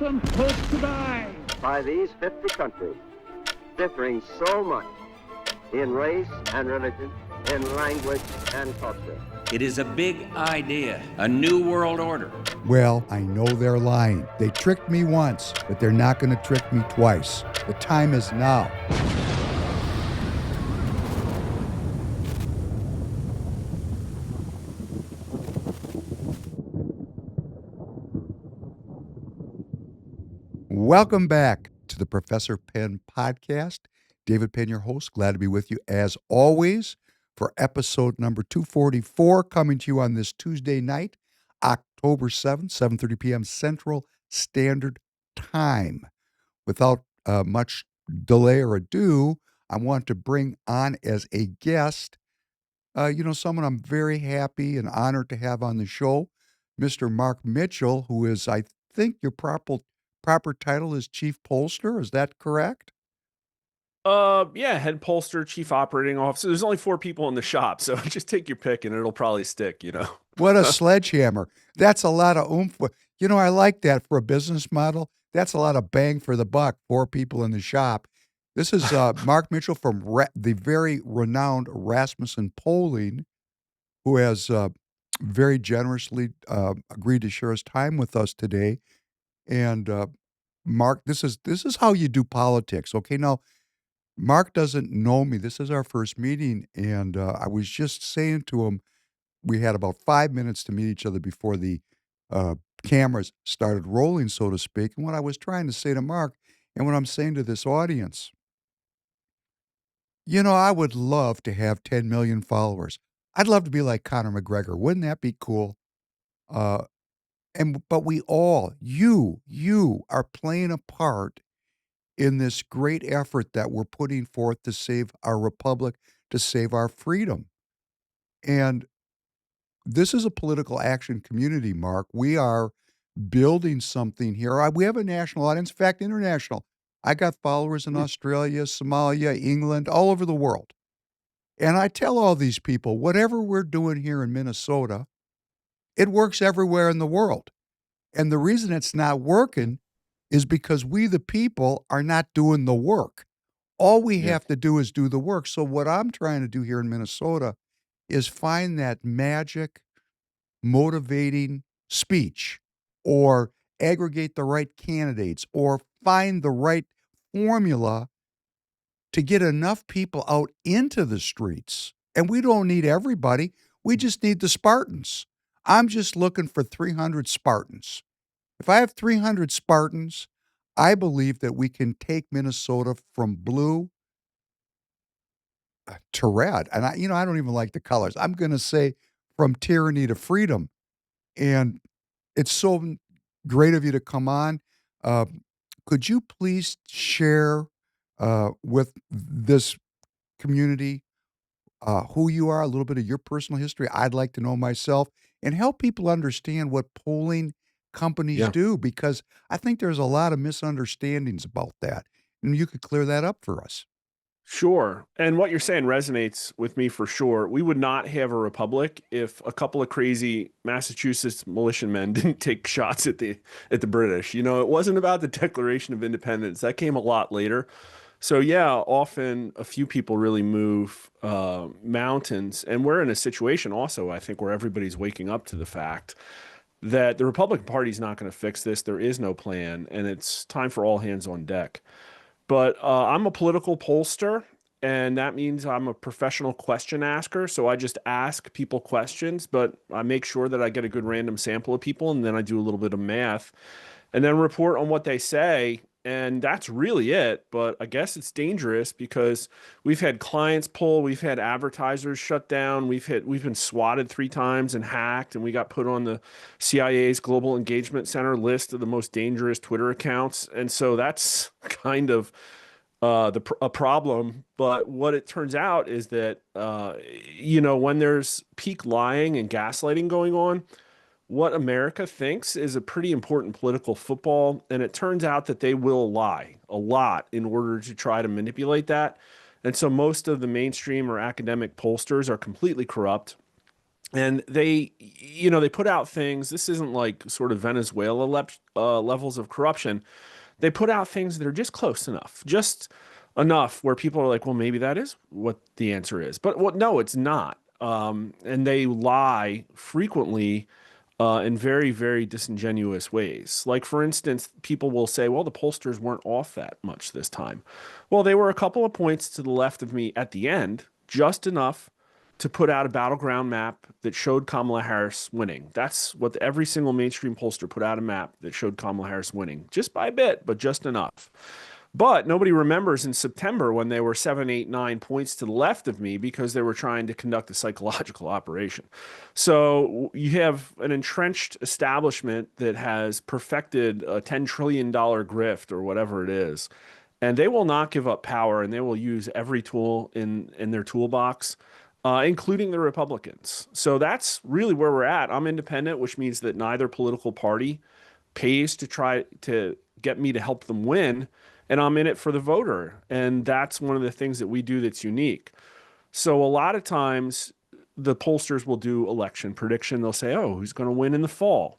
some hope to die. By these 50 countries, differing so much in race and religion, in language and culture. It is a big idea, a new world order. Well, I know they're lying. They tricked me once, but they're not going to trick me twice. The time is now. Welcome back to the Professor Penn podcast. David Penn, your host. Glad to be with you as always for episode number 244, coming to you on this Tuesday night, October 7th, 7:30 p.m. Central Standard Time. Without much delay or ado, I want to bring on as a guest, someone I'm very happy and honored to have on the show, Mr. Mark Mitchell, who is, I think your proper title is Chief Pollster. Is that correct? Yeah, head Pollster, chief operating officer. There's only 4 people in the shop, so just take your pick and it'll probably stick, What a sledgehammer. That's a lot of oomph. I like that for a business model. That's a lot of bang for the buck, 4 people in the shop. This is Mark Mitchell from the very renowned Rasmussen Polling, who has very generously agreed to share his time with us today. And Mark, this is how you do politics. Okay, now, Mark doesn't know me. This is our first meeting, and I was just saying to him, we had about 5 minutes to meet each other before the cameras started rolling, so to speak. And what I was trying to say to Mark, and what I'm saying to this audience, I would love to have 10 million followers. I'd love to be like Conor McGregor. Wouldn't that be cool? But we all, you are playing a part in this great effort that we're putting forth to save our republic, to save our freedom. And this is a political action community, Mark. We are building something here. We have a national audience, in fact, international. I got followers in Australia, Somalia, England, all over the world. And I tell all these people, whatever we're doing here in Minnesota, it works everywhere in the world. And the reason it's not working is because we, the people, are not doing the work. All we have to do is do the work. So what I'm trying to do here in Minnesota is find that magic, motivating speech, or aggregate the right candidates, or find the right formula to get enough people out into the streets. And we don't need everybody. We just need the Spartans. I'm just looking for 300 Spartans. If I have 300 Spartans, I believe that we can take Minnesota from blue to red. And I don't even like the colors. I'm going to say from tyranny to freedom. And it's so great of you to come on. Could you please share with this community who you are, a little bit of your personal history? I'd like to know myself, and help people understand what polling companies do, because I think there's a lot of misunderstandings about that. And you could clear that up for us. Sure. And what you're saying resonates with me for sure. We would not have a republic if a couple of crazy Massachusetts militiamen didn't take shots at the British. It wasn't about the Declaration of Independence. That came a lot later. So often a few people really move mountains. And we're in a situation also, I think, where everybody's waking up to the fact that the Republican Party is not going to fix this. There is no plan, and it's time for all hands on deck. But I'm a political pollster, and that means I'm a professional question asker. So I just ask people questions, but I make sure that I get a good random sample of people, and then I do a little bit of math and then report on what they say. And that's really it. But I guess it's dangerous because we've had clients pull, we've had advertisers shut down, we've been swatted 3 times and hacked, and we got put on the CIA's Global Engagement Center list of the most dangerous Twitter accounts. And so that's kind of a problem. But what it turns out is that when there's peak lying and gaslighting going on, what America thinks is a pretty important political football, and it turns out that they will lie a lot in order to try to manipulate that. And so most of the mainstream or academic pollsters are completely corrupt. And they put out things. This isn't like sort of Venezuela levels of corruption. They put out things that are just close enough, just enough where people are like, well, maybe that is what the answer is. But no, it's not. And they lie frequently in very, very disingenuous ways. Like, for instance, people will say, well, the pollsters weren't off that much this time. Well, they were a couple of points to the left of me at the end, just enough to put out a battleground map that showed Kamala Harris winning. That's what every single mainstream pollster put out, a map that showed Kamala Harris winning, just by a bit, but just enough. But nobody remembers in September when they were 7, 8, 9 points to the left of me because they were trying to conduct a psychological operation. So you have an entrenched establishment that has perfected a $10 trillion grift or whatever it is. And they will not give up power, and they will use every tool in their toolbox, including the Republicans. So that's really where we're at. I'm independent, which means that neither political party pays to try to get me to help them win, and I'm in it for the voter. And that's one of the things that we do that's unique. So a lot of times the pollsters will do election prediction. They'll say, oh, who's going to win in the fall?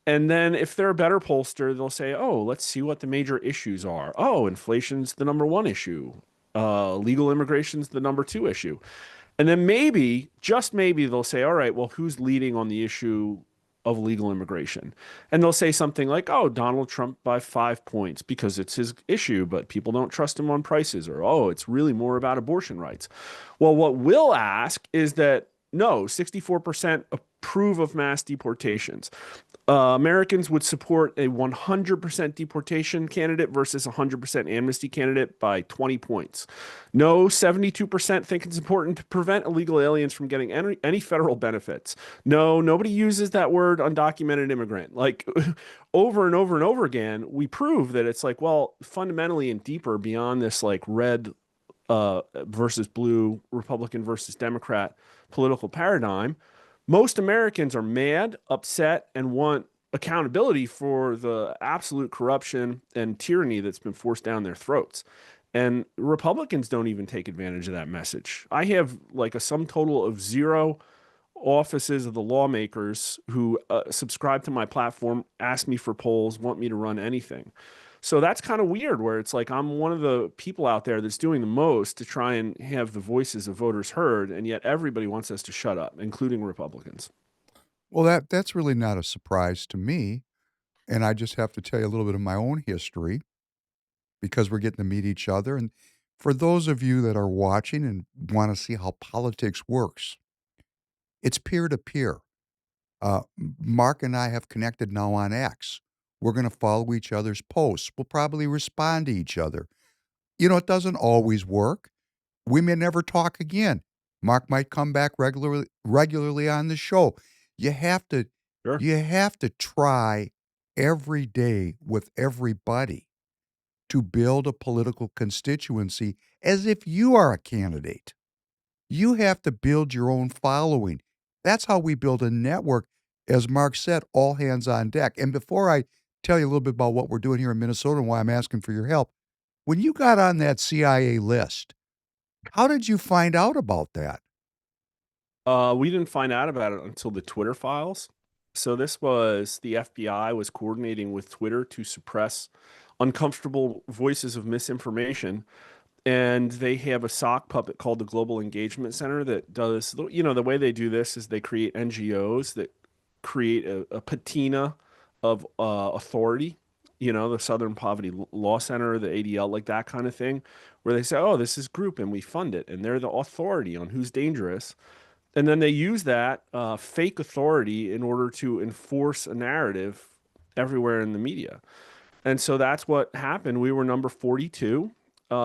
And then if they're a better pollster, they'll say, oh, let's see what the major issues are. Oh, inflation's the number one issue. Legal immigration's the number two issue. And then maybe, just maybe, they'll say, all right, well, who's leading on the issue of legal immigration? And they'll say something like, oh, Donald Trump by 5 points because it's his issue, but people don't trust him on prices. Or, oh, it's really more about abortion rights. Well, what we'll ask is that, no, 64% approve of mass deportations. Americans would support a 100% deportation candidate versus 100% amnesty candidate by 20 points. No, 72% think it's important to prevent illegal aliens from getting any federal benefits. No, nobody uses that word undocumented immigrant. Like over and over and over again, we prove that it's like, well, fundamentally and deeper beyond this like red versus blue, Republican versus Democrat political paradigm, most Americans are mad, upset, and want accountability for the absolute corruption and tyranny that's been forced down their throats. And Republicans don't even take advantage of that message. I have like a sum total of 0 offices of the lawmakers who subscribe to my platform, ask me for polls, want me to run anything. So that's kind of weird where it's like I'm one of the people out there that's doing the most to try and have the voices of voters heard, and yet everybody wants us to shut up, including Republicans. Well, that's really not a surprise to me, and I just have to tell you a little bit of my own history because we're getting to meet each other. And for those of you that are watching and want to see how politics works, it's peer to peer. Mark and I have connected now on X. We're going to follow each other's posts. We'll probably respond to each other. It doesn't always work. We may never talk again. Mark might come back regularly on the show. You have to Sure. you have to try every day with everybody to build a political constituency as if you are a candidate. You have to build your own following. That's how we build a network. As Mark said, all hands on deck. And before I tell you a little bit about what we're doing here in Minnesota and why I'm asking for your help, when you got on that CIA list, how did you find out about that? We didn't find out about it until the Twitter files. So this was the FBI was coordinating with Twitter to suppress uncomfortable voices of misinformation. And they have a sock puppet called the Global Engagement Center that does, the way they do this is they create NGOs that create a patina of authority, the Southern Poverty Law Center, the ADL, like that kind of thing, where they say, oh, this is group and we fund it. And they're the authority on who's dangerous. And then they use that fake authority in order to enforce a narrative everywhere in the media. And so that's what happened. We were number 42.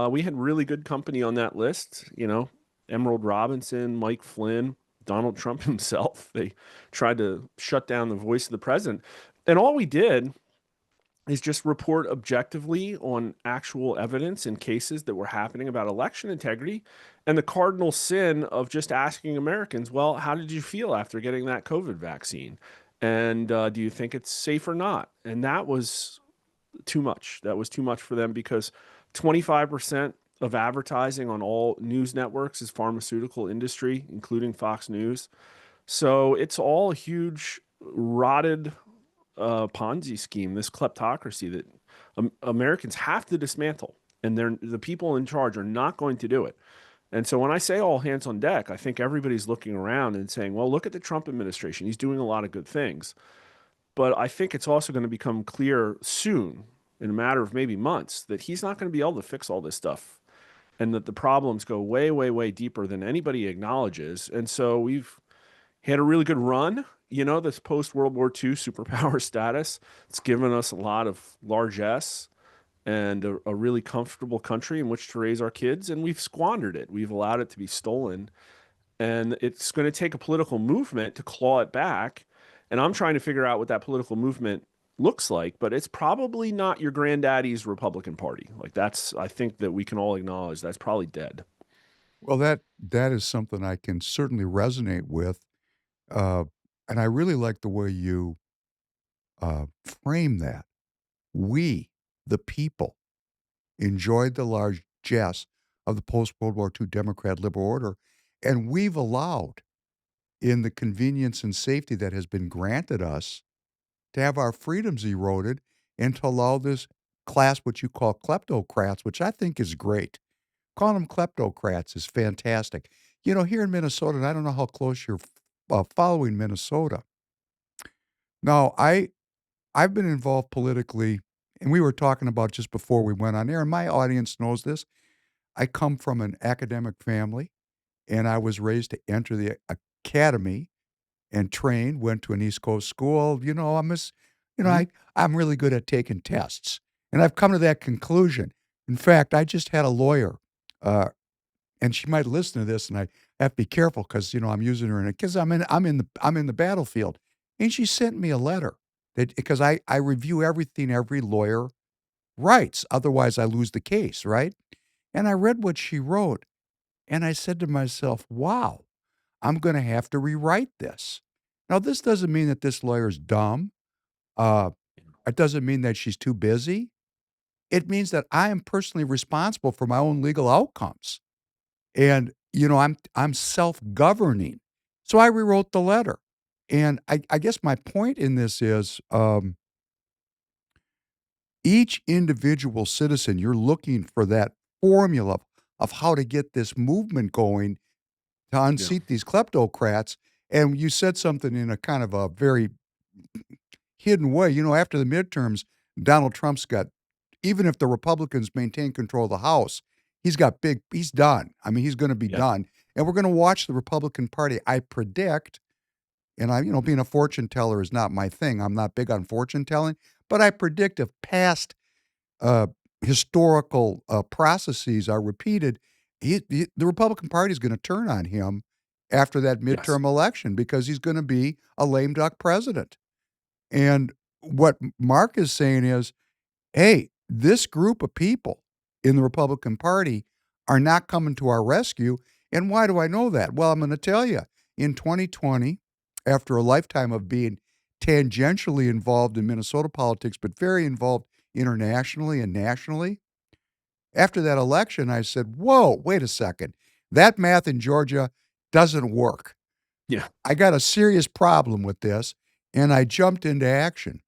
We had really good company on that list, Emerald Robinson, Mike Flynn, Donald Trump himself. They tried to shut down the voice of the president. And all we did is just report objectively on actual evidence in cases that were happening about election integrity and the cardinal sin of just asking Americans, well, how did you feel after getting that COVID vaccine? And do you think it's safe or not? And that was too much. That was too much for them because 25% of advertising on all news networks is pharmaceutical industry, including Fox News. So it's all a huge rotted Ponzi scheme, this kleptocracy that Americans have to dismantle, and the people in charge are not going to do it. And so when I say all hands on deck, I think everybody's looking around and saying, well, look at the Trump administration. He's doing a lot of good things. But I think it's also going to become clear soon, in a matter of maybe months, that he's not going to be able to fix all this stuff and that the problems go way, way, way deeper than anybody acknowledges. And so we've had a really good run, this post World War II superpower status. It's given us a lot of largesse and a really comfortable country in which to raise our kids, and we've squandered it. We've allowed it to be stolen, and it's going to take a political movement to claw it back. And I'm trying to figure out what that political movement looks like, but it's probably not your granddaddy's Republican Party. Like I think that we can all acknowledge that's probably dead. Well, that is something I can certainly resonate with, uh, and I really like the way you frame that. We, the people, enjoyed the largesse of the post World War II Democrat liberal order, and we've allowed, in the convenience and safety that has been granted us, to have our freedoms eroded and to allow this class, what you call kleptocrats, which I think is great. Calling them kleptocrats is fantastic. Here in Minnesota, and I don't know how close you're following Minnesota. Now, I've been involved politically, and we were talking about just before we went on air, and my audience knows this. I come from an academic family, and I was raised to enter the academy and train, went to an East Coast school. Hmm. I'm really good at taking tests. And I've come to that conclusion. In fact, I just had a lawyer, uh, and she might listen to this, and I have to be careful because I'm using her because I'm in the battlefield. And she sent me a letter that because I review everything every lawyer writes, otherwise I lose the case, right? And I read what she wrote, and I said to myself, "Wow, I'm going to have to rewrite this." Now, this doesn't mean that this lawyer's dumb. Uh, it doesn't mean that she's too busy. It means that I am personally responsible for my own legal outcomes. And, I'm self-governing. So I rewrote the letter. And I guess my point in this is, each individual citizen, you're looking for that formula of how to get this movement going to Yeah. unseat these kleptocrats. And you said something in a kind of a very hidden way. After the midterms, Donald Trump's got, even if the Republicans maintain control of the House, he's done. I mean, he's going to be Yeah. done. And we're going to watch the Republican Party. I predict, and being a fortune teller is not my thing. I'm not big on fortune telling, but I predict if past uh, historical processes are repeated, the Republican Party is going to turn on him after that Yes. midterm election because he's going to be a lame duck president. And what Mark is saying is, hey, this group of people in the Republican Party are not coming to our rescue. And why do I know that? Well, I'm going to tell you. In 2020, after a lifetime of being tangentially involved in Minnesota politics, but very involved internationally and nationally, after that election, I said, whoa, wait a second. That math in Georgia doesn't work. Yeah. I got a serious problem with this, and I jumped into action.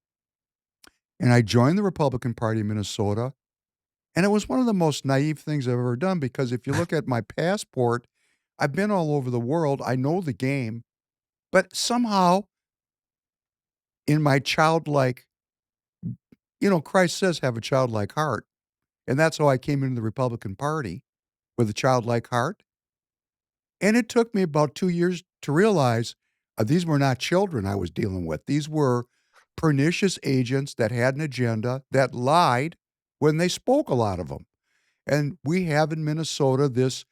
And I joined the Republican Party of Minnesota, and it was one of the most naive things I've ever done because if you look at my passport, I've been all over the world. I know the game, but somehow in my childlike, Christ says have a childlike heart. And that's how I came into the Republican Party with a childlike heart. And it took me about 2 years to realize these were not children I was dealing with. These were pernicious agents that had an agenda that lied when they spoke, a lot of them. And we have in Minnesota this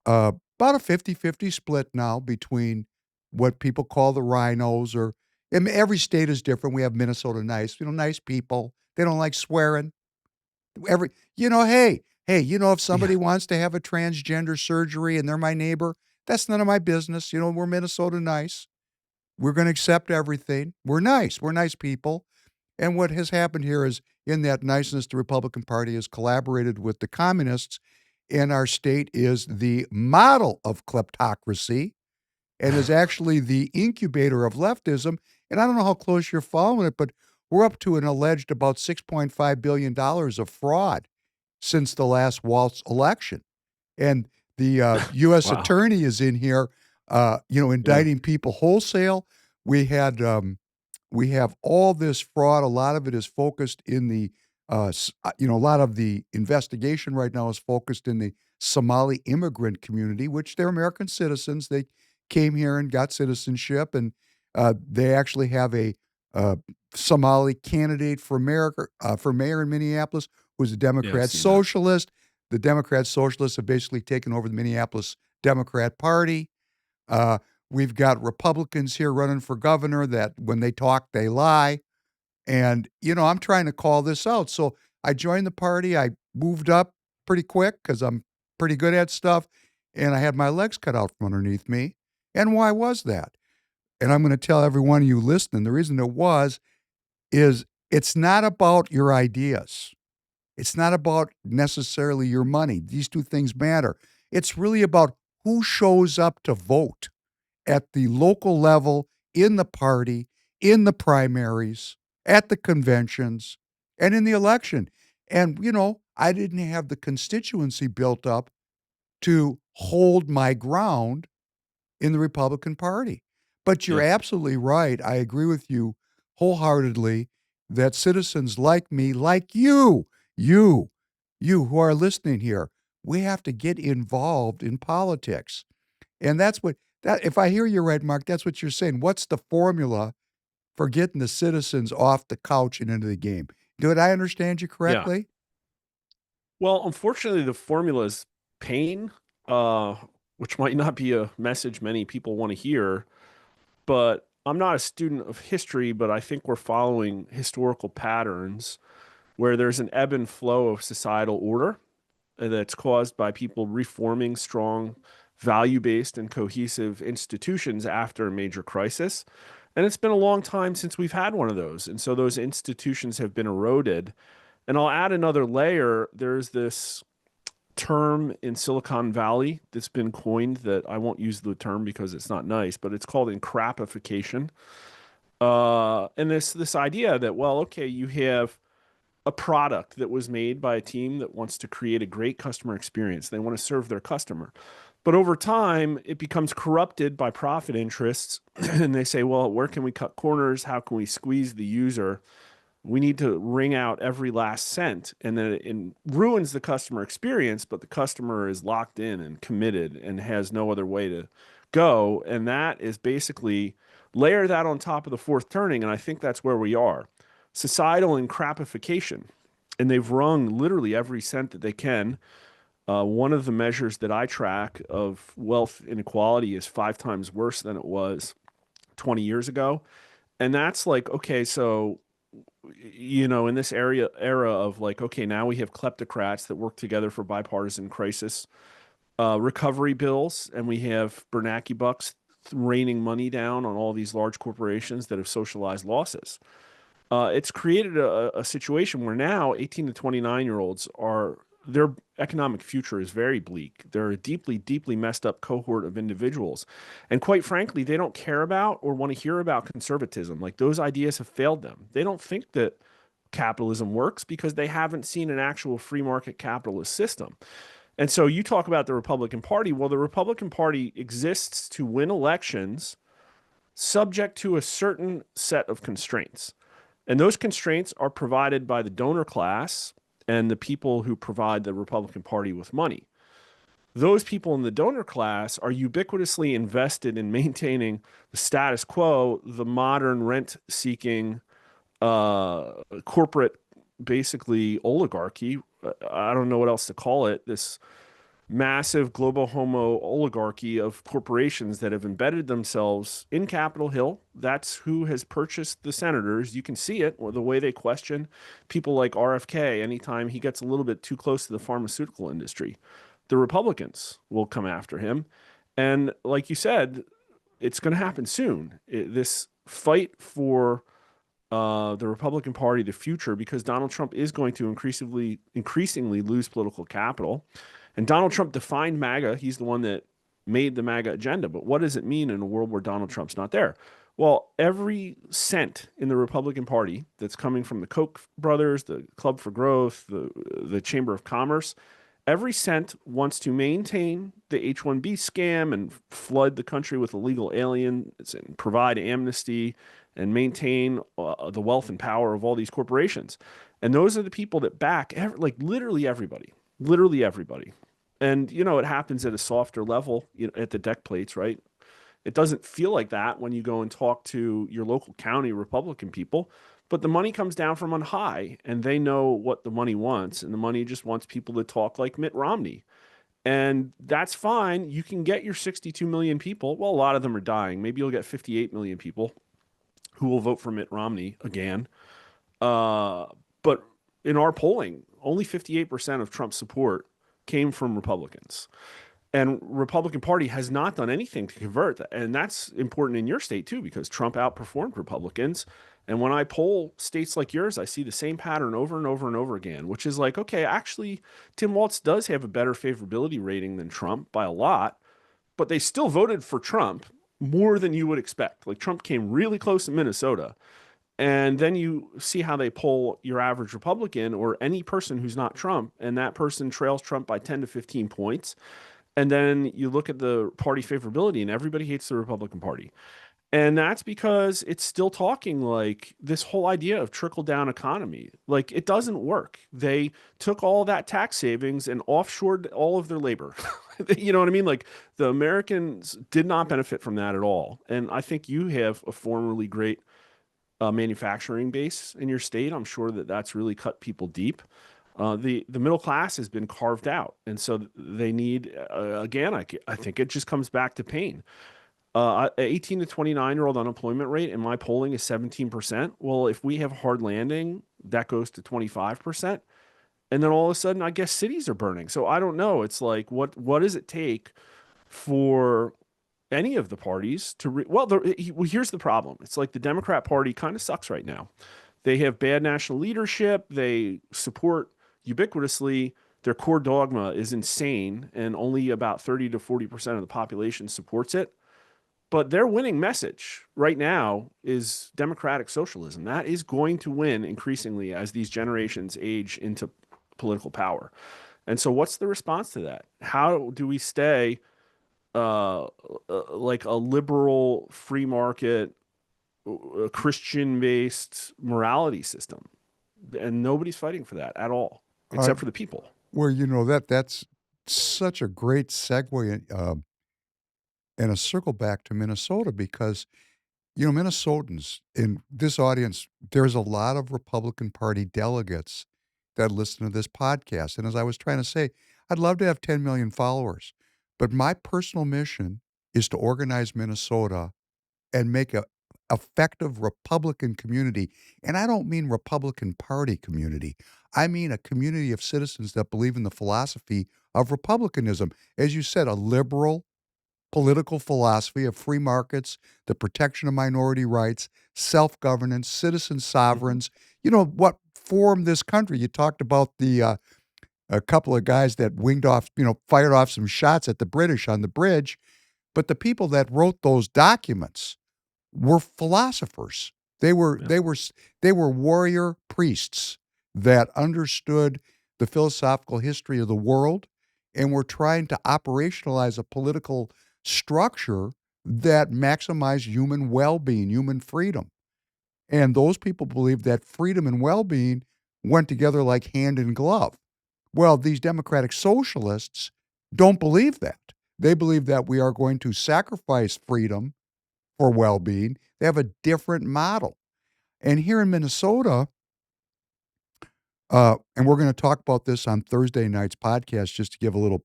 about a 50-50 split now between what people call the rhinos or I mean, every state is different. We have Minnesota nice, nice people. They don't like swearing. Hey, if Yeah. somebody wants to have a transgender surgery and they're my neighbor, that's none of my business. We're Minnesota nice. We're going to accept everything. We're nice. We're nice people. And what has happened here is, in that niceness, the Republican Party has collaborated with the communists, and our state is the model of kleptocracy. and is actually the incubator of leftism. And I don't know how close you're following it, but we're up to an alleged about $6.5 billion of fraud since the last Waltz election. And the U.S. Wow. attorney is in here, Yeah. indicting people wholesale. We had we have all this fraud. A lot of it is focused in the, a lot of the investigation right now is focused in the Somali immigrant community, which they're American citizens. They came here and got citizenship, and they actually have a uh, Somali candidate for mayor in Minneapolis who's a Yeah, I've Democrat seen that. socialist. The Democrat socialists have basically taken over the Minneapolis Democrat Party. Uh, we've got Republicans here running for governor that when they talk, they lie. And, I'm trying to call this out. So I joined the party. I moved up pretty quick because I'm pretty good at stuff. And I had my legs cut out from underneath me. And why was that? And I'm going to tell every one of you listening, the reason it was is it's not about your ideas. It's not about necessarily your money. These two things matter. It's really about who shows up to vote at the local level, in the party, in the primaries, at the conventions, and in the election. And, I didn't have the constituency built up to hold my ground in the Republican Party. But you're Yeah. absolutely right. I agree with you wholeheartedly that citizens like me, like you, you who are listening here, we have to get involved in politics. And that's what that if I hear you right, Mark, that's what you're saying. What's the formula for getting the citizens off the couch and into the game? Did I understand you Yeah. correctly? Well, unfortunately, the formula is pain, which might not be a message many people want to hear. But I'm not a student of history, but I think we're following historical patterns where there's an ebb and flow of societal order that's caused by people reforming strong, value-based and cohesive institutions after a major crisis. And it's been a long time since we've had one of those. And so those institutions have been eroded. And I'll add another layer. There's this term in Silicon Valley that's been coined that I won't use the term because it's not nice, but it's called encrapification. And this idea that, well, okay, you have a product that was made by a team that wants to create a great customer experience. They want to serve their customer. But over time, it becomes corrupted by profit interests. And they say, well, where can we cut corners? How can we squeeze the user? We need to wring out every last cent. And then it ruins the customer experience, but the customer is locked in and committed and has no other way to go. And that is basically layer that on top of the fourth turning. And I think that's where we are. Societal encrapification. And they've wrung literally every cent that they can. One of the measures that I track of wealth inequality is 5 times worse than it was 20 years ago. And that's like, okay, so in this era of like, okay, now we have kleptocrats that work together for bipartisan crisis recovery bills, and we have Bernanke bucks raining money down on all these large corporations that have socialized losses. It's created a situation where now 18 to 29-year-olds their economic future is very bleak. They're a deeply, deeply messed up cohort of individuals. And quite frankly, they don't care about or want to hear about conservatism. Like, those ideas have failed them. They don't think that capitalism works because they haven't seen an actual free market capitalist system. And so you talk about the Republican Party. Well, the Republican Party exists to win elections subject to a certain set of constraints. And those constraints are provided by the donor class and the people who provide the Republican Party with money. Those people in the donor class are ubiquitously invested in maintaining the status quo, the modern rent-seeking corporate, basically oligarchy. I don't know what else to call it. This massive global homo oligarchy of corporations that have embedded themselves in Capitol Hill. That's who has purchased the senators. You can see it, or the way they question people like RFK anytime he gets a little bit too close to the pharmaceutical industry. The Republicans will come after him. And like you said, it's going to happen soon. This fight for the Republican Party, the future, because Donald Trump is going to increasingly lose political capital. And Donald Trump defined MAGA. He's the one that made the MAGA agenda. But what does it mean in a world where Donald Trump's not there? Well, every cent in the Republican Party that's coming from the Koch brothers, the Club for Growth, the Chamber of Commerce, every cent wants to maintain the H-1B scam and flood the country with illegal aliens and provide amnesty and maintain the wealth and power of all these corporations. And those are the people that back like literally everybody. And, it happens at a softer level, at the deck plates, right? It doesn't feel like that when you go and talk to your local county Republican people, but the money comes down from on high and they know what the money wants. And the money just wants people to talk like Mitt Romney. And that's fine. You can get your 62 million people. Well, a lot of them are dying. Maybe you'll get 58 million people who will vote for Mitt Romney again. But in our polling, only 58% of Trump's support came from Republicans. And Republican Party has not done anything to convert that. And that's important in your state too, because Trump outperformed Republicans. And when I poll states like yours, I see the same pattern over and over and over again, which is like, okay, actually, Tim Walz does have a better favorability rating than Trump by a lot, but they still voted for Trump more than you would expect. Like Trump came really close in Minnesota. And then you see how they poll your average Republican or any person who's not Trump, and that person trails Trump by 10 to 15 points. And then you look at the party favorability and everybody hates the Republican Party. And that's because it's still talking like this whole idea of trickle down economy. Like it doesn't work. They took all that tax savings and offshored all of their labor. You know what I mean? Like the Americans did not benefit from that at all. And I think you have a formerly great manufacturing base in your state. I'm sure that that's really cut people deep. The middle class has been carved out, and so they need again. I think it just comes back to pain. 18 to 29-year-old unemployment rate in my polling is 17%. Well, if we have a hard landing, that goes to 25%, and then all of a sudden, I guess cities are burning. So I don't know. It's like what does it take for any of the parties to here's the problem. It's like the Democrat Party kind of sucks right now. They have bad national leadership. They support ubiquitously. Their core dogma is insane, and only about 30 to 40% of the population supports it. But their winning message right now is democratic socialism. That is going to win increasingly as these generations age into political power. And so what's the response to that? How do we stay like a liberal free market Christian-based morality system? And nobody's fighting for that at all, except for the people. Well, that's such a great segue and a circle back to Minnesota because, Minnesotans in this audience, there's a lot of Republican Party delegates that listen to this podcast. And as I was trying to say, I'd love to have 10 million followers. But my personal mission is to organize Minnesota and make a effective Republican community. And I don't mean Republican Party community. I mean a community of citizens that believe in the philosophy of republicanism. As you said, a liberal political philosophy of free markets, the protection of minority rights, self-governance, citizen sovereigns. What formed this country. You talked about the a couple of guys that fired off some shots at the British on the bridge, but the people that wrote those documents were philosophers. They were warrior priests that understood the philosophical history of the world and were trying to operationalize a political structure that maximized human well-being, human freedom. And those people believed that freedom and well-being went together like hand in glove. Well, these democratic socialists don't believe that. They believe that we are going to sacrifice freedom for well-being. They have a different model. And here in Minnesota, and we're going to talk about this on Thursday night's podcast just to give a little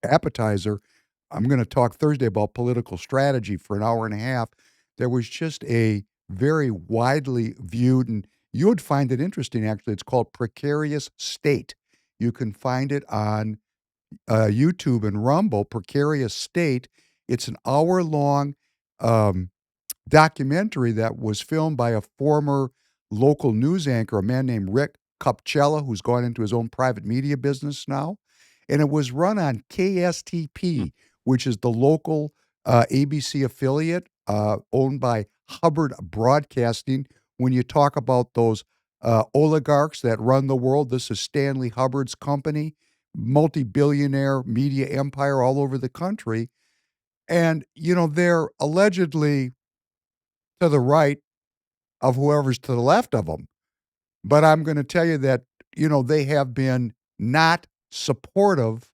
appetizer. I'm going to talk Thursday about political strategy for an hour and a half. There was just a very widely viewed, and you would find it interesting, actually. It's called Precarious State. You can find it on YouTube and Rumble, Precarious State. It's an hour-long documentary that was filmed by a former local news anchor, a man named Rick Kupchella, who's gone into his own private media business now. And it was run on KSTP, which is the local ABC affiliate owned by Hubbard Broadcasting. When you talk about those oligarchs that run the world, this is Stanley Hubbard's company, multi-billionaire media empire all over the country. And, they're allegedly to the right of whoever's to the left of them. But I'm going to tell you that, they have been not supportive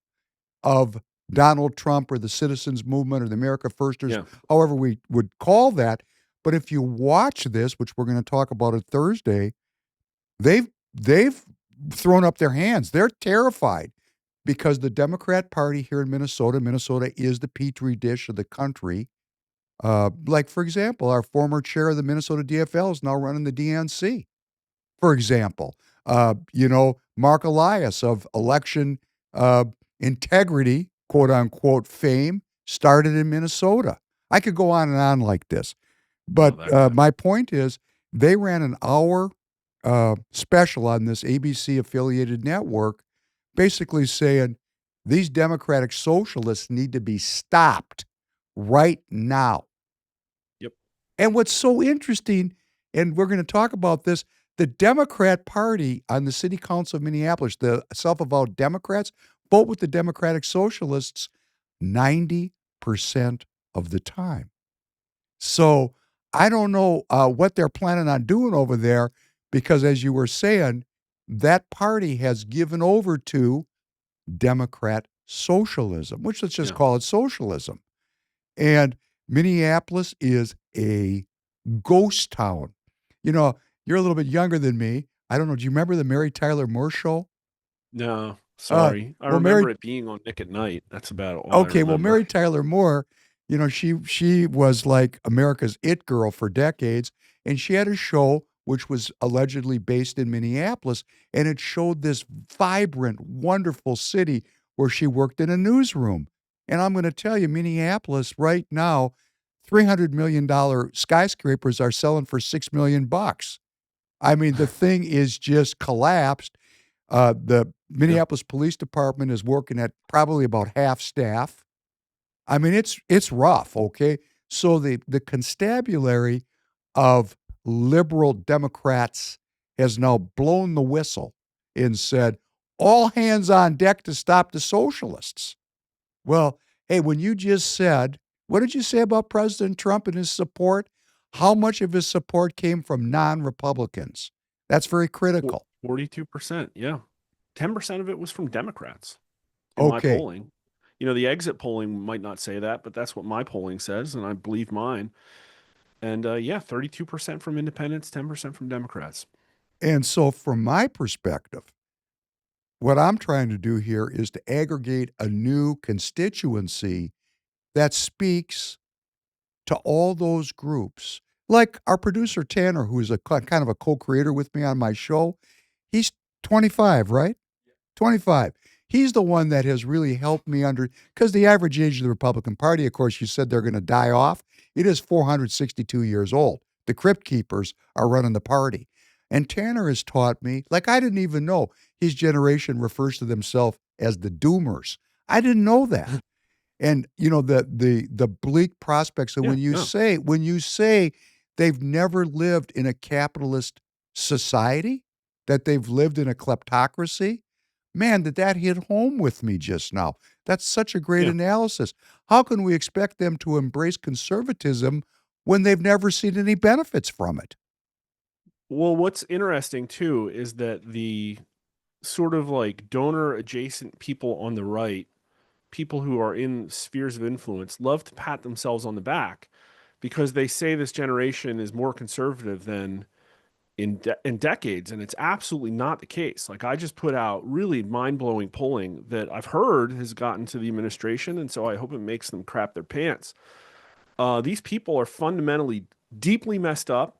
of Donald Trump or the Citizens Movement or the America Firsters, Yeah. however we would call that. But if you watch this, which we're going to talk about on Thursday, they've thrown up their hands. They're terrified because the Democrat Party here in Minnesota is the petri dish of the country. Like, for example, our former chair of the Minnesota DFL is now running the DNC. For example, Mark Elias of election integrity, quote unquote, fame started in Minnesota. I could go on and on like this. But my point is, they ran an hour special on this ABC affiliated network, basically saying these democratic socialists need to be stopped right now. Yep. And what's so interesting, and we're going to talk about this, the Democrat Party on the City Council of Minneapolis, the self-avowed Democrats, vote with the Democratic Socialists 90% of the time. So I don't know what they're planning on doing over there because, as you were saying, that party has given over to Democrat socialism, which let's just call it socialism. And Minneapolis is a ghost town. You're a little bit younger than me. I don't know. Do you remember the Mary Tyler Moore Show? No, sorry. I well, remember Mary- it being on Nick at Night. That's about all I Okay, well, remember. Mary Tyler Moore, she was like America's it girl for decades, and she had a show which was allegedly based in Minneapolis, and it showed this vibrant, wonderful city where she worked in a newsroom. And I'm going to tell you, Minneapolis right now, $300 million skyscrapers are selling for $6 million. I mean, the thing is just collapsed. The Minneapolis Police Department is working at probably about half staff. I mean, it's rough, okay? So the constabulary of liberal Democrats has now blown the whistle and said, all hands on deck to stop the socialists. Well, hey, when you just said, what did you say about President Trump and his support? How much of his support came from non-Republicans? That's very critical. 42%, yeah. 10% of it was from Democrats in my Okay. polling. The exit polling might not say that, but that's what my polling says, and I believe mine. And 32% from independents, 10% from Democrats. And so from my perspective, what I'm trying to do here is to aggregate a new constituency that speaks to all those groups. Like our producer, Tanner, who is a kind of a co-creator with me on my show, he's 25, right? 25. He's the one that has really helped me because the average age of the Republican Party, of course, you said they're going to die off. It is 462 years old. The Crypt Keepers are running the party. And Tanner has taught me, like I didn't even know, his generation refers to themselves as the Doomers. I didn't know that. And the bleak prospects. And when you say they've never lived in a capitalist society, that they've lived in a kleptocracy, man, did that hit home with me just now. That's such a great analysis. How can we expect them to embrace conservatism when they've never seen any benefits from it? Well, what's interesting too is that the sort of like donor adjacent people on the right, people who are in spheres of influence, love to pat themselves on the back because they say this generation is more conservative than in decades, and it's absolutely not the case. Like, I just put out really mind-blowing polling that I've heard has gotten to the administration, and so I hope it makes them crap their pants. These people are fundamentally deeply messed up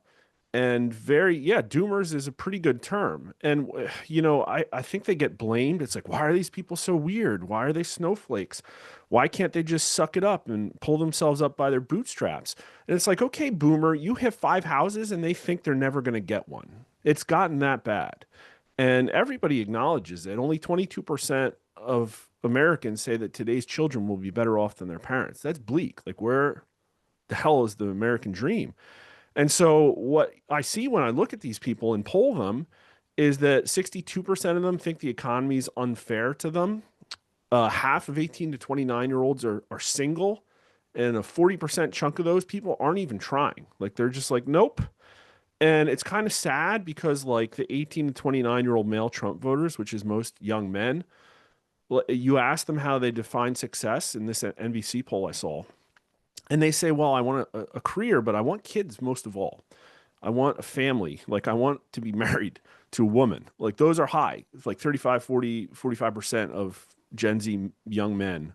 and doomers is a pretty good term. And, I think they get blamed. It's like, why are these people so weird? Why are they snowflakes? Why can't they just suck it up and pull themselves up by their bootstraps? And it's like, okay, boomer, you have 5 houses and they think they're never going to get one. It's gotten that bad. And everybody acknowledges it. Only 22% of Americans say that today's children will be better off than their parents. That's bleak. Like, where the hell is the American dream? And so what I see when I look at these people and poll them is that 62% of them think the economy is unfair to them. Half of 18 to 29-year-olds are single, and a 40% chunk of those people aren't even trying. Like, they're just like, nope. And it's kind of sad because, like, the 18 to 29-year-old male Trump voters, which is most young men, you ask them how they define success in this NBC poll I saw, and they say, well, I want a career, but I want kids most of all. I want a family. Like, I want to be married to a woman. Like, those are high. It's like 35, 40, 45% of Gen Z young men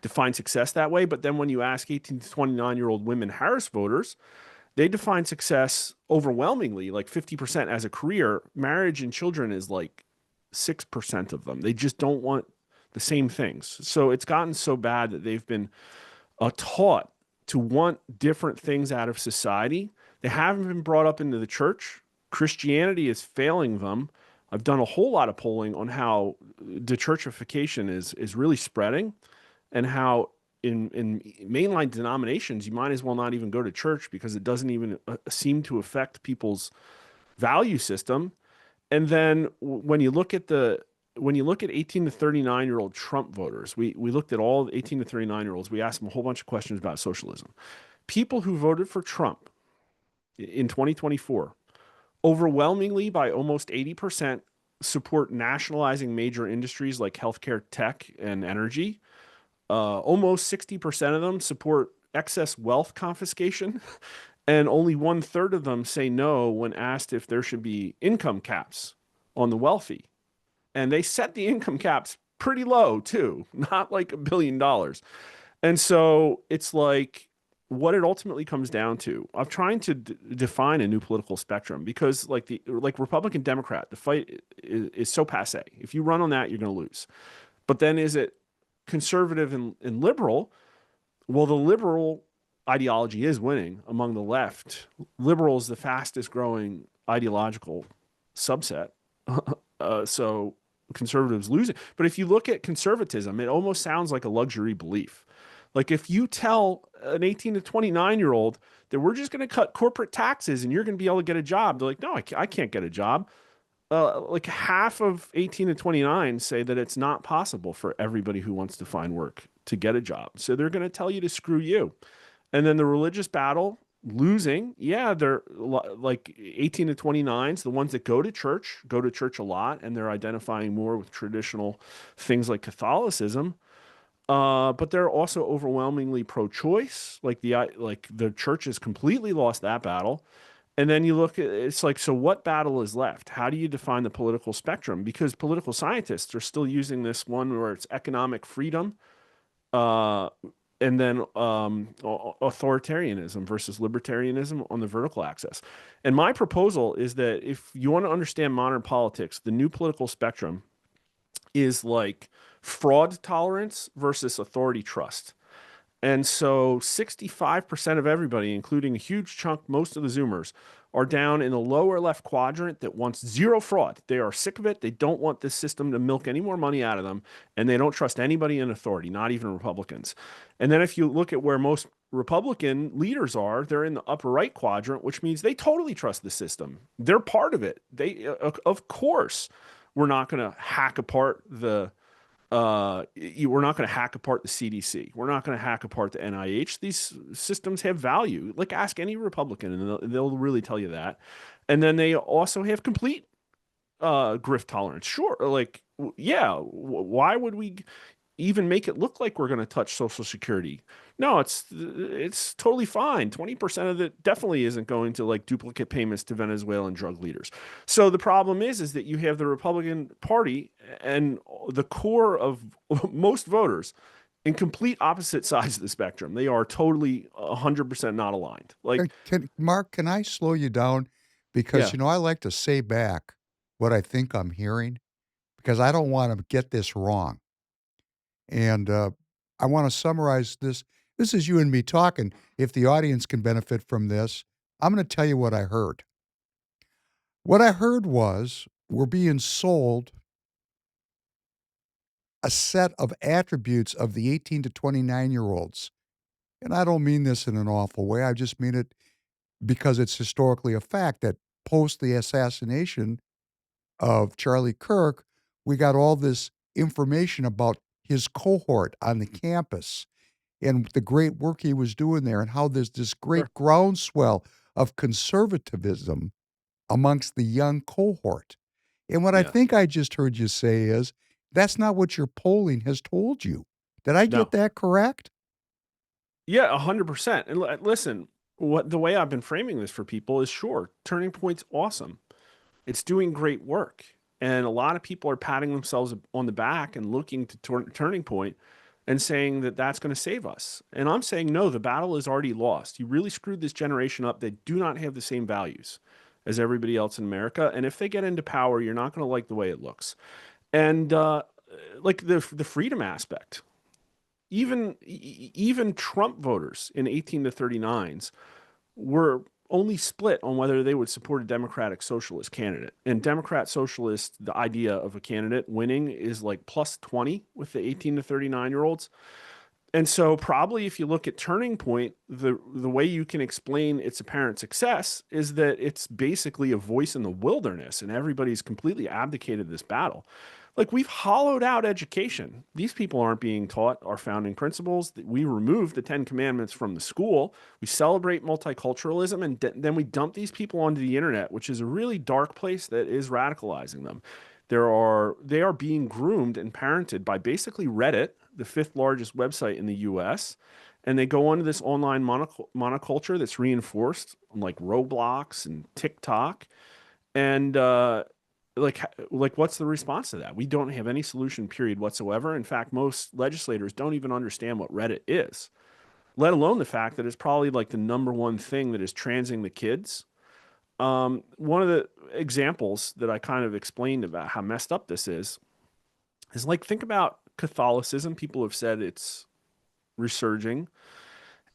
define success that way. But then when you ask 18 to 29-year-old women Harris voters, they define success overwhelmingly, like 50% as a career. Marriage and children is like 6% of them. They just don't want the same things. So it's gotten so bad that they've been taught to want different things out of society. They haven't been brought up into the church. Christianity is failing them. I've done a whole lot of polling on how the churchification is really spreading, and how in mainline denominations, you might as well not even go to church because it doesn't even seem to affect people's value system. And then when you look at 18 to 39-year-old Trump voters, we looked at all 18 to 39-year-olds. We asked them a whole bunch of questions about socialism. People who voted for Trump in 2024, overwhelmingly by almost 80%, support nationalizing major industries like healthcare, tech, and energy. Almost 60% of them support excess wealth confiscation, and only 1/3 of them say no when asked if there should be income caps on the wealthy. And they set the income caps pretty low too, not like $1 billion. And so it's like, what it ultimately comes down to, I'm trying to define a new political spectrum, because like Republican Democrat, the fight is so passe. If you run on that, you're going to lose. But then is it conservative and liberal? Well, the liberal ideology is winning among the left. Liberal is the fastest growing ideological subset. So conservatives losing. But if you look at conservatism, it almost sounds like a luxury belief. Like, if you tell an 18 to 29-year-old that we're just going to cut corporate taxes and you're going to be able to get a job, they're like, no, I can't get a job. Like, half of 18 to 29 say that it's not possible for everybody who wants to find work to get a job. So they're going to tell you to screw you. And then the religious battle, losing, yeah, they're like 18 to 29s, the ones that go to church a lot, and they're identifying more with traditional things like Catholicism. But they're also overwhelmingly pro-choice. Like the church has completely lost that battle. And then you look at, it's like, so what battle is left? How do you define the political spectrum? Because political scientists are still using this one where it's economic freedom, and then authoritarianism versus libertarianism on the vertical axis. And my proposal is that if you want to understand modern politics, the new political spectrum is like fraud tolerance versus authority trust. And so 65% of everybody, including a huge chunk, most of the Zoomers, are down in the lower left quadrant that wants zero fraud. They are sick of it. They don't want this system to milk any more money out of them, and they don't trust anybody in authority, not even Republicans. And then if you look at where most Republican leaders are, they're in the upper right quadrant, which means they totally trust the system. They're part of it. Of course, we're not going to hack apart we're not going to hack apart the CDC. We're not going to hack apart the NIH. These systems have value. Like, ask any Republican, and they'll really tell you that. And then they also have complete grift tolerance. Sure, like, yeah, why would we even make it look like we're going to touch Social Security? No, it's totally fine. 20% of it definitely isn't going to like duplicate payments to Venezuelan drug leaders. So the problem is that you have the Republican Party and the core of most voters in complete opposite sides of the spectrum. They are totally 100% not aligned. Like, Mark, can I slow you down? Because, yeah, I like to say back what I think I'm hearing, because I don't want to get this wrong. And I want to summarize this. This is you and me talking. If the audience can benefit from this, I'm going to tell you what I heard. What I heard was we're being sold a set of attributes of the 18 to 29-year-olds. And I don't mean this in an awful way. I just mean it because it's historically a fact that post the assassination of Charlie Kirk, we got all this information about his cohort on the campus and the great work he was doing there and how there's this Sure. great groundswell of conservatism amongst the young cohort. And what I Yeah. think I just heard you say is that's not what your polling has told you. Did I get No. that correct? Yeah, 100%. And listen, what the way I've been framing this for people is sure, Turning Point's awesome. It's doing great work. And a lot of people are patting themselves on the back and looking to Turning Point and saying that that's going to save us. And I'm saying, no, the battle is already lost. You really screwed this generation up. They do not have the same values as everybody else in America. And if they get into power, you're not going to like the way it looks. And like the freedom aspect, even Trump voters in 18 to 39s were only split on whether they would support a Democratic Socialist candidate. And Democrat Socialist, the idea of a candidate winning is like plus 20 with the 18 to 39-year-olds. And so probably if you look at Turning Point, the way you can explain its apparent success is that it's basically a voice in the wilderness and everybody's completely abdicated this battle. Like we've hollowed out education. These people aren't being taught our founding principles. We removed the 10 Commandments from the school. We celebrate multiculturalism, and then we dump these people onto the internet, which is a really dark place that is radicalizing them. They are being groomed and parented by basically Reddit, the fifth largest website in the US, and they go onto this online monoculture that's reinforced like Roblox and TikTok. And like what's the response to that? We don't have any solution period whatsoever. In fact, most legislators don't even understand what Reddit is, let alone the fact that it's probably like the number one thing that is transing the kids. One of the examples that I kind of explained about how messed up this is like, think about Catholicism. People have said it's resurging.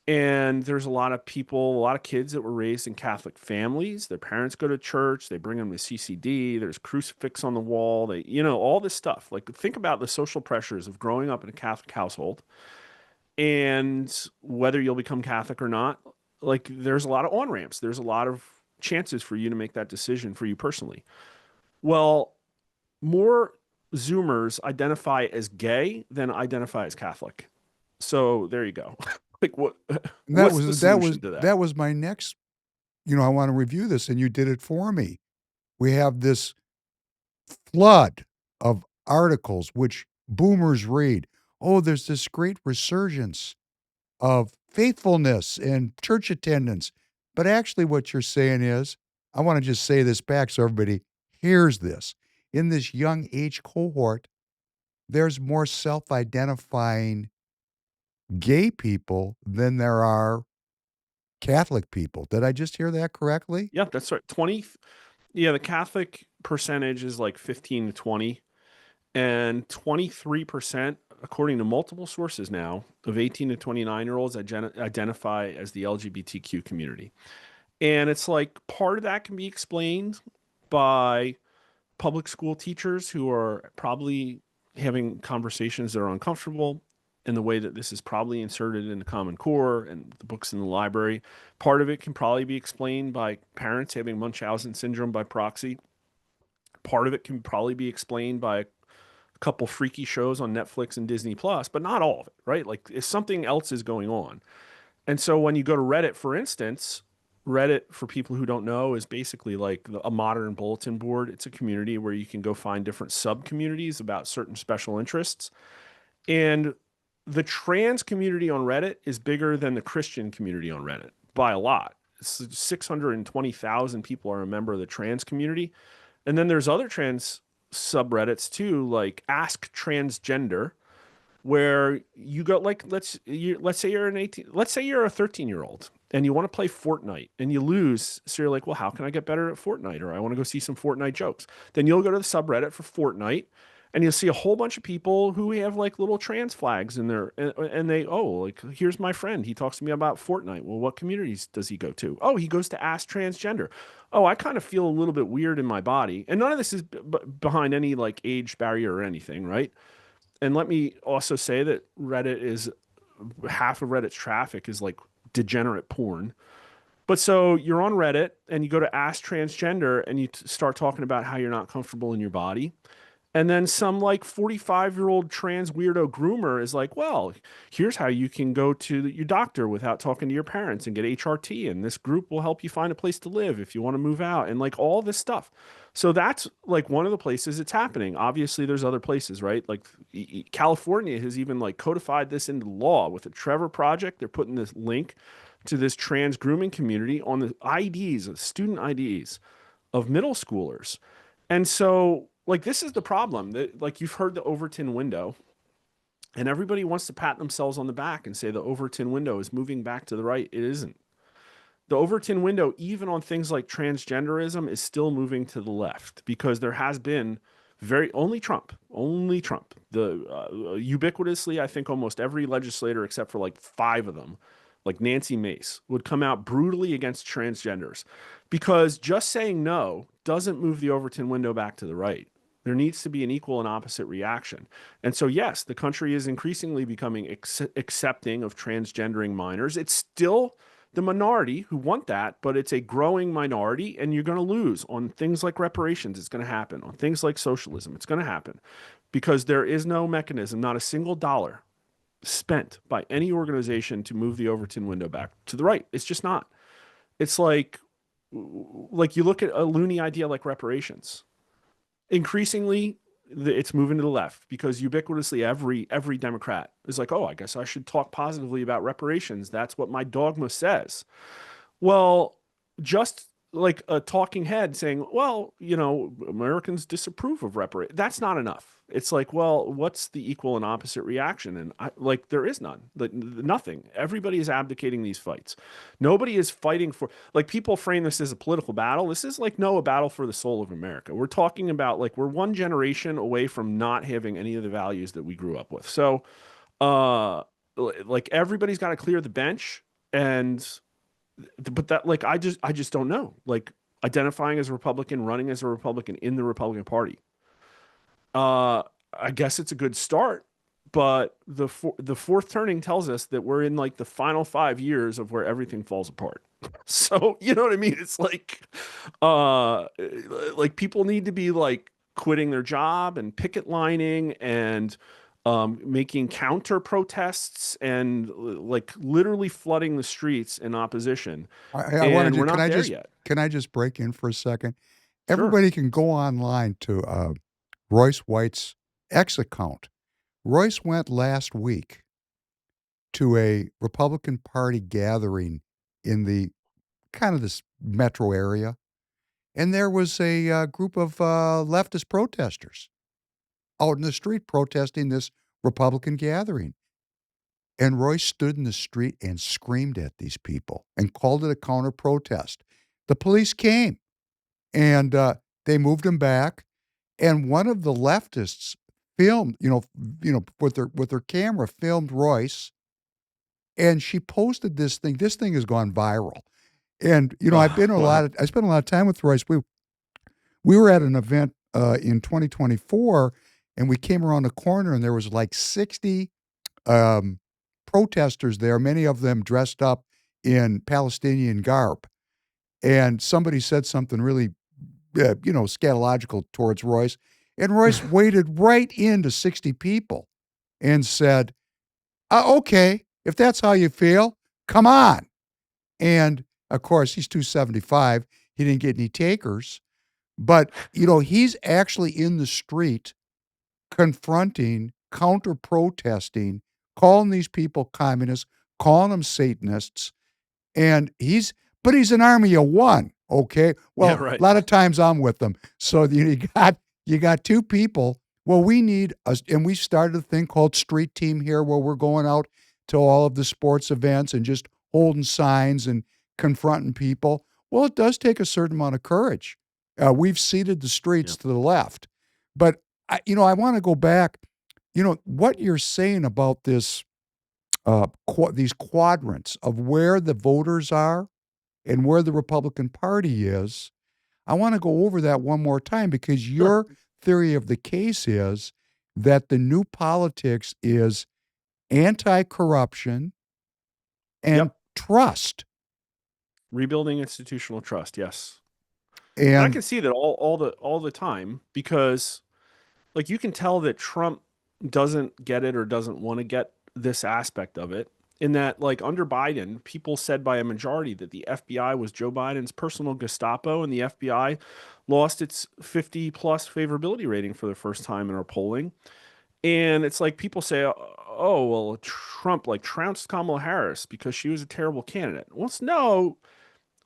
And there's a lot of people, a lot of kids that were raised in Catholic families. Their parents go to church. They bring them to CCD. There's crucifix on the wall. They, all this stuff. Like, think about the social pressures of growing up in a Catholic household and whether you'll become Catholic or not. Like, there's a lot of on-ramps. There's a lot of chances for you to make that decision for you personally. Well, more Zoomers identify as gay than identify as Catholic. So there you go. Like what's the solution to that? That was my next, I want to review this and you did it for me. We have this flood of articles which boomers read. Oh, there's this great resurgence of faithfulness and church attendance. But actually what you're saying is, I want to just say this back so everybody hears this. In this young age cohort, there's more self-identifying gay people than there are Catholic people. Did I just hear that correctly? Yeah, that's right. The Catholic percentage is like 15 to 20, and 23%, according to multiple sources now, of 18 to 29-year-olds identify as the LGBTQ community. And it's like part of that can be explained by public school teachers who are probably having conversations that are uncomfortable in the way that this is probably inserted in the Common Core and the books in the library. Part of it can probably be explained by parents having Munchausen syndrome by proxy. Part of it can probably be explained by a couple freaky shows on Netflix and Disney Plus, but not all of it, right? Like if something else is going on. And so when you go to Reddit, for instance, Reddit, for people who don't know, is basically like a modern bulletin board. It's a community where you can go find different sub-communities about certain special interests. And the trans community on Reddit is bigger than the Christian community on Reddit by a lot. It's 620,000 people are a member of the trans community. And then there's other trans subreddits too, like Ask Transgender, where you go like let's say you're a 13-year-old and you want to play Fortnite and you lose. So you're like, well, how can I get better at Fortnite? Or I want to go see some Fortnite jokes. Then you'll go to the subreddit for Fortnite and you'll see a whole bunch of people who have like little trans flags in there. And they, like, here's my friend. He talks to me about Fortnite. Well, what communities does he go to? Oh, he goes to Ask Transgender. Oh, I kind of feel a little bit weird in my body. And none of this is behind any like age barrier or anything, right? And let me also say that Reddit is half of Reddit's traffic is like degenerate porn. But so you're on Reddit and you go to Ask Transgender and you start talking about how you're not comfortable in your body. And then some like 45-year-old trans weirdo groomer is like, well, here's how you can go to your doctor without talking to your parents and get HRT. And this group will help you find a place to live if you want to move out and like all this stuff. So that's like one of the places it's happening. Obviously, there's other places, right? Like California has even like codified this into law with the Trevor Project. They're putting this link to this trans grooming community on the IDs, student IDs of middle schoolers. And so, like, this is the problem that, like, you've heard the Overton window, and everybody wants to pat themselves on the back and say the Overton window is moving back to the right. It isn't. The Overton window, even on things like transgenderism, is still moving to the left because there has been only Trump, the ubiquitously, I think almost every legislator except for like 5 of them, like Nancy Mace, would come out brutally against transgenders because just saying no doesn't move the Overton window back to the right. There needs to be an equal and opposite reaction. And so, yes, the country is increasingly becoming accepting of transgendering minors. It's still the minority who want that, but it's a growing minority, and you're going to lose on things like reparations. It's going to happen on things like socialism. It's going to happen because there is no mechanism, not a single dollar spent by any organization to move the Overton window back to the right. It's just not. It's like you look at a loony idea like reparations. Increasingly, it's moving to the left because ubiquitously every Democrat is like, oh, I guess I should talk positively about reparations. That's what my dogma says. Well, just like a talking head saying, well, Americans disapprove of reparations. That's not enough. It's like, well, what's the equal and opposite reaction? And there is none. Nothing. Everybody is abdicating these fights. Nobody is fighting for, like, people frame this as a political battle. This is like, a battle for the soul of America. We're talking about like, we're one generation away from not having any of the values that we grew up with. So, like everybody's got to clear the bench but that, like, I just don't know, like identifying as a Republican, running as a Republican in the Republican Party. I guess it's a good start, but the fourth turning tells us that we're in like the final 5 years of where everything falls apart. So, you know what I mean? It's like people need to be like quitting their job and picket lining and making counter protests and like literally flooding the streets in opposition. I want to. We're not there yet. Can I just break in for a second? Sure. Everybody can go online to Royce White's X account. Royce went last week to a Republican Party gathering in the kind of this metro area, and there was a group of leftist protesters out in the street protesting this Republican gathering. And Royce stood in the street and screamed at these people and called it a counter protest. The police came and they moved him back. And one of the leftists filmed, with their camera, filmed Royce, and she posted this thing. This thing has gone viral. And I spent a lot of time with Royce. We were at an event in 2024, and we came around the corner, and there was like 60 protesters there. Many of them dressed up in Palestinian garb, and somebody said something really scatological towards Royce. And Royce waded right into 60 people and said, okay, if that's how you feel, come on. And of course, he's 275. He didn't get any takers. But, he's actually in the street confronting, counter-protesting, calling these people communists, calling them Satanists. And he's an army of one. Okay. Well, Yeah, right. A lot of times I'm with them. So you got 2 people. Well, and we started a thing called Street Team here, where we're going out to all of the sports events and just holding signs and confronting people. Well, it does take a certain amount of courage. We've ceded the streets to the left, but I want to go back. What you're saying about this, these quadrants of where the voters are and where the Republican Party is, I want to go over that one more time because your theory of the case is that the new politics is anti-corruption and Yep. trust. Rebuilding institutional trust. Yes. And I And can see that all the time because like you can tell that Trump doesn't get it or doesn't want to get this aspect of it. In that, like under Biden, people said by a majority that the FBI was Joe Biden's personal Gestapo, and the FBI lost its 50 plus favorability rating for the first time in our polling. And it's like people say, oh, well, Trump like trounced Kamala Harris because she was a terrible candidate. Well, no,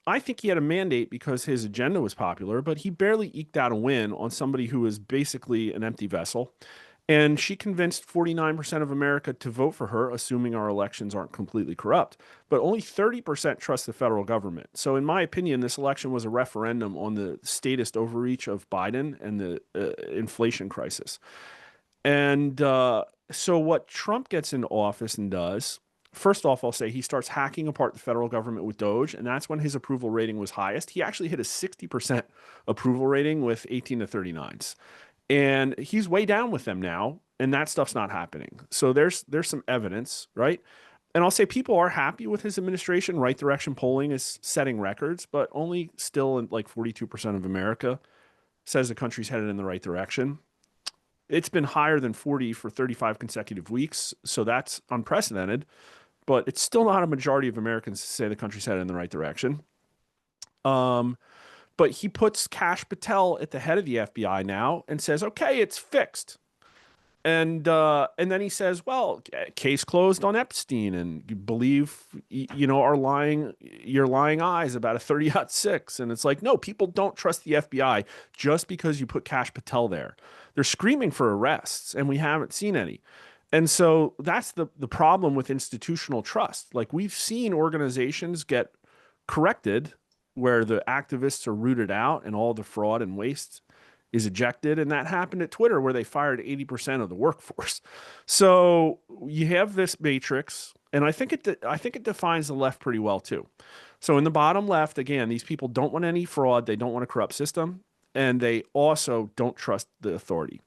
I think he had a mandate because his agenda was popular, but he barely eked out a win on somebody who was basically an empty vessel. And she convinced 49% of America to vote for her, assuming our elections aren't completely corrupt. But only 30% trust the federal government. So, in my opinion, this election was a referendum on the statist overreach of Biden and the inflation crisis. And so, what Trump gets into office and does, first off, I'll say he starts hacking apart the federal government with Doge, and that's when his approval rating was highest. He actually hit a 60% approval rating with 18 to 39s. And he's way down with them now, and that stuff's not happening. So there's some evidence, right? And I'll say people are happy with his administration. Right direction polling is setting records, but only still in like 42% of America says the country's headed in the right direction. It's been higher than 40 for 35 consecutive weeks, so that's unprecedented, but it's still not a majority of Americans say the country's headed in the right direction. But he puts Kash Patel at the head of the FBI now and says, okay, it's fixed. And then he says, well, case closed on Epstein, and you believe, our your lying eyes about a 30-06. And it's like, no, people don't trust the FBI just because you put Kash Patel there. They're screaming for arrests, and we haven't seen any. And so that's the problem with institutional trust. Like we've seen organizations get corrected where the activists are rooted out and all the fraud and waste is ejected. And that happened at Twitter where they fired 80% of the workforce. So you have this matrix, and I think it defines the left pretty well too. So in the bottom left, again, these people don't want any fraud. They don't want a corrupt system. And they also don't trust the authority.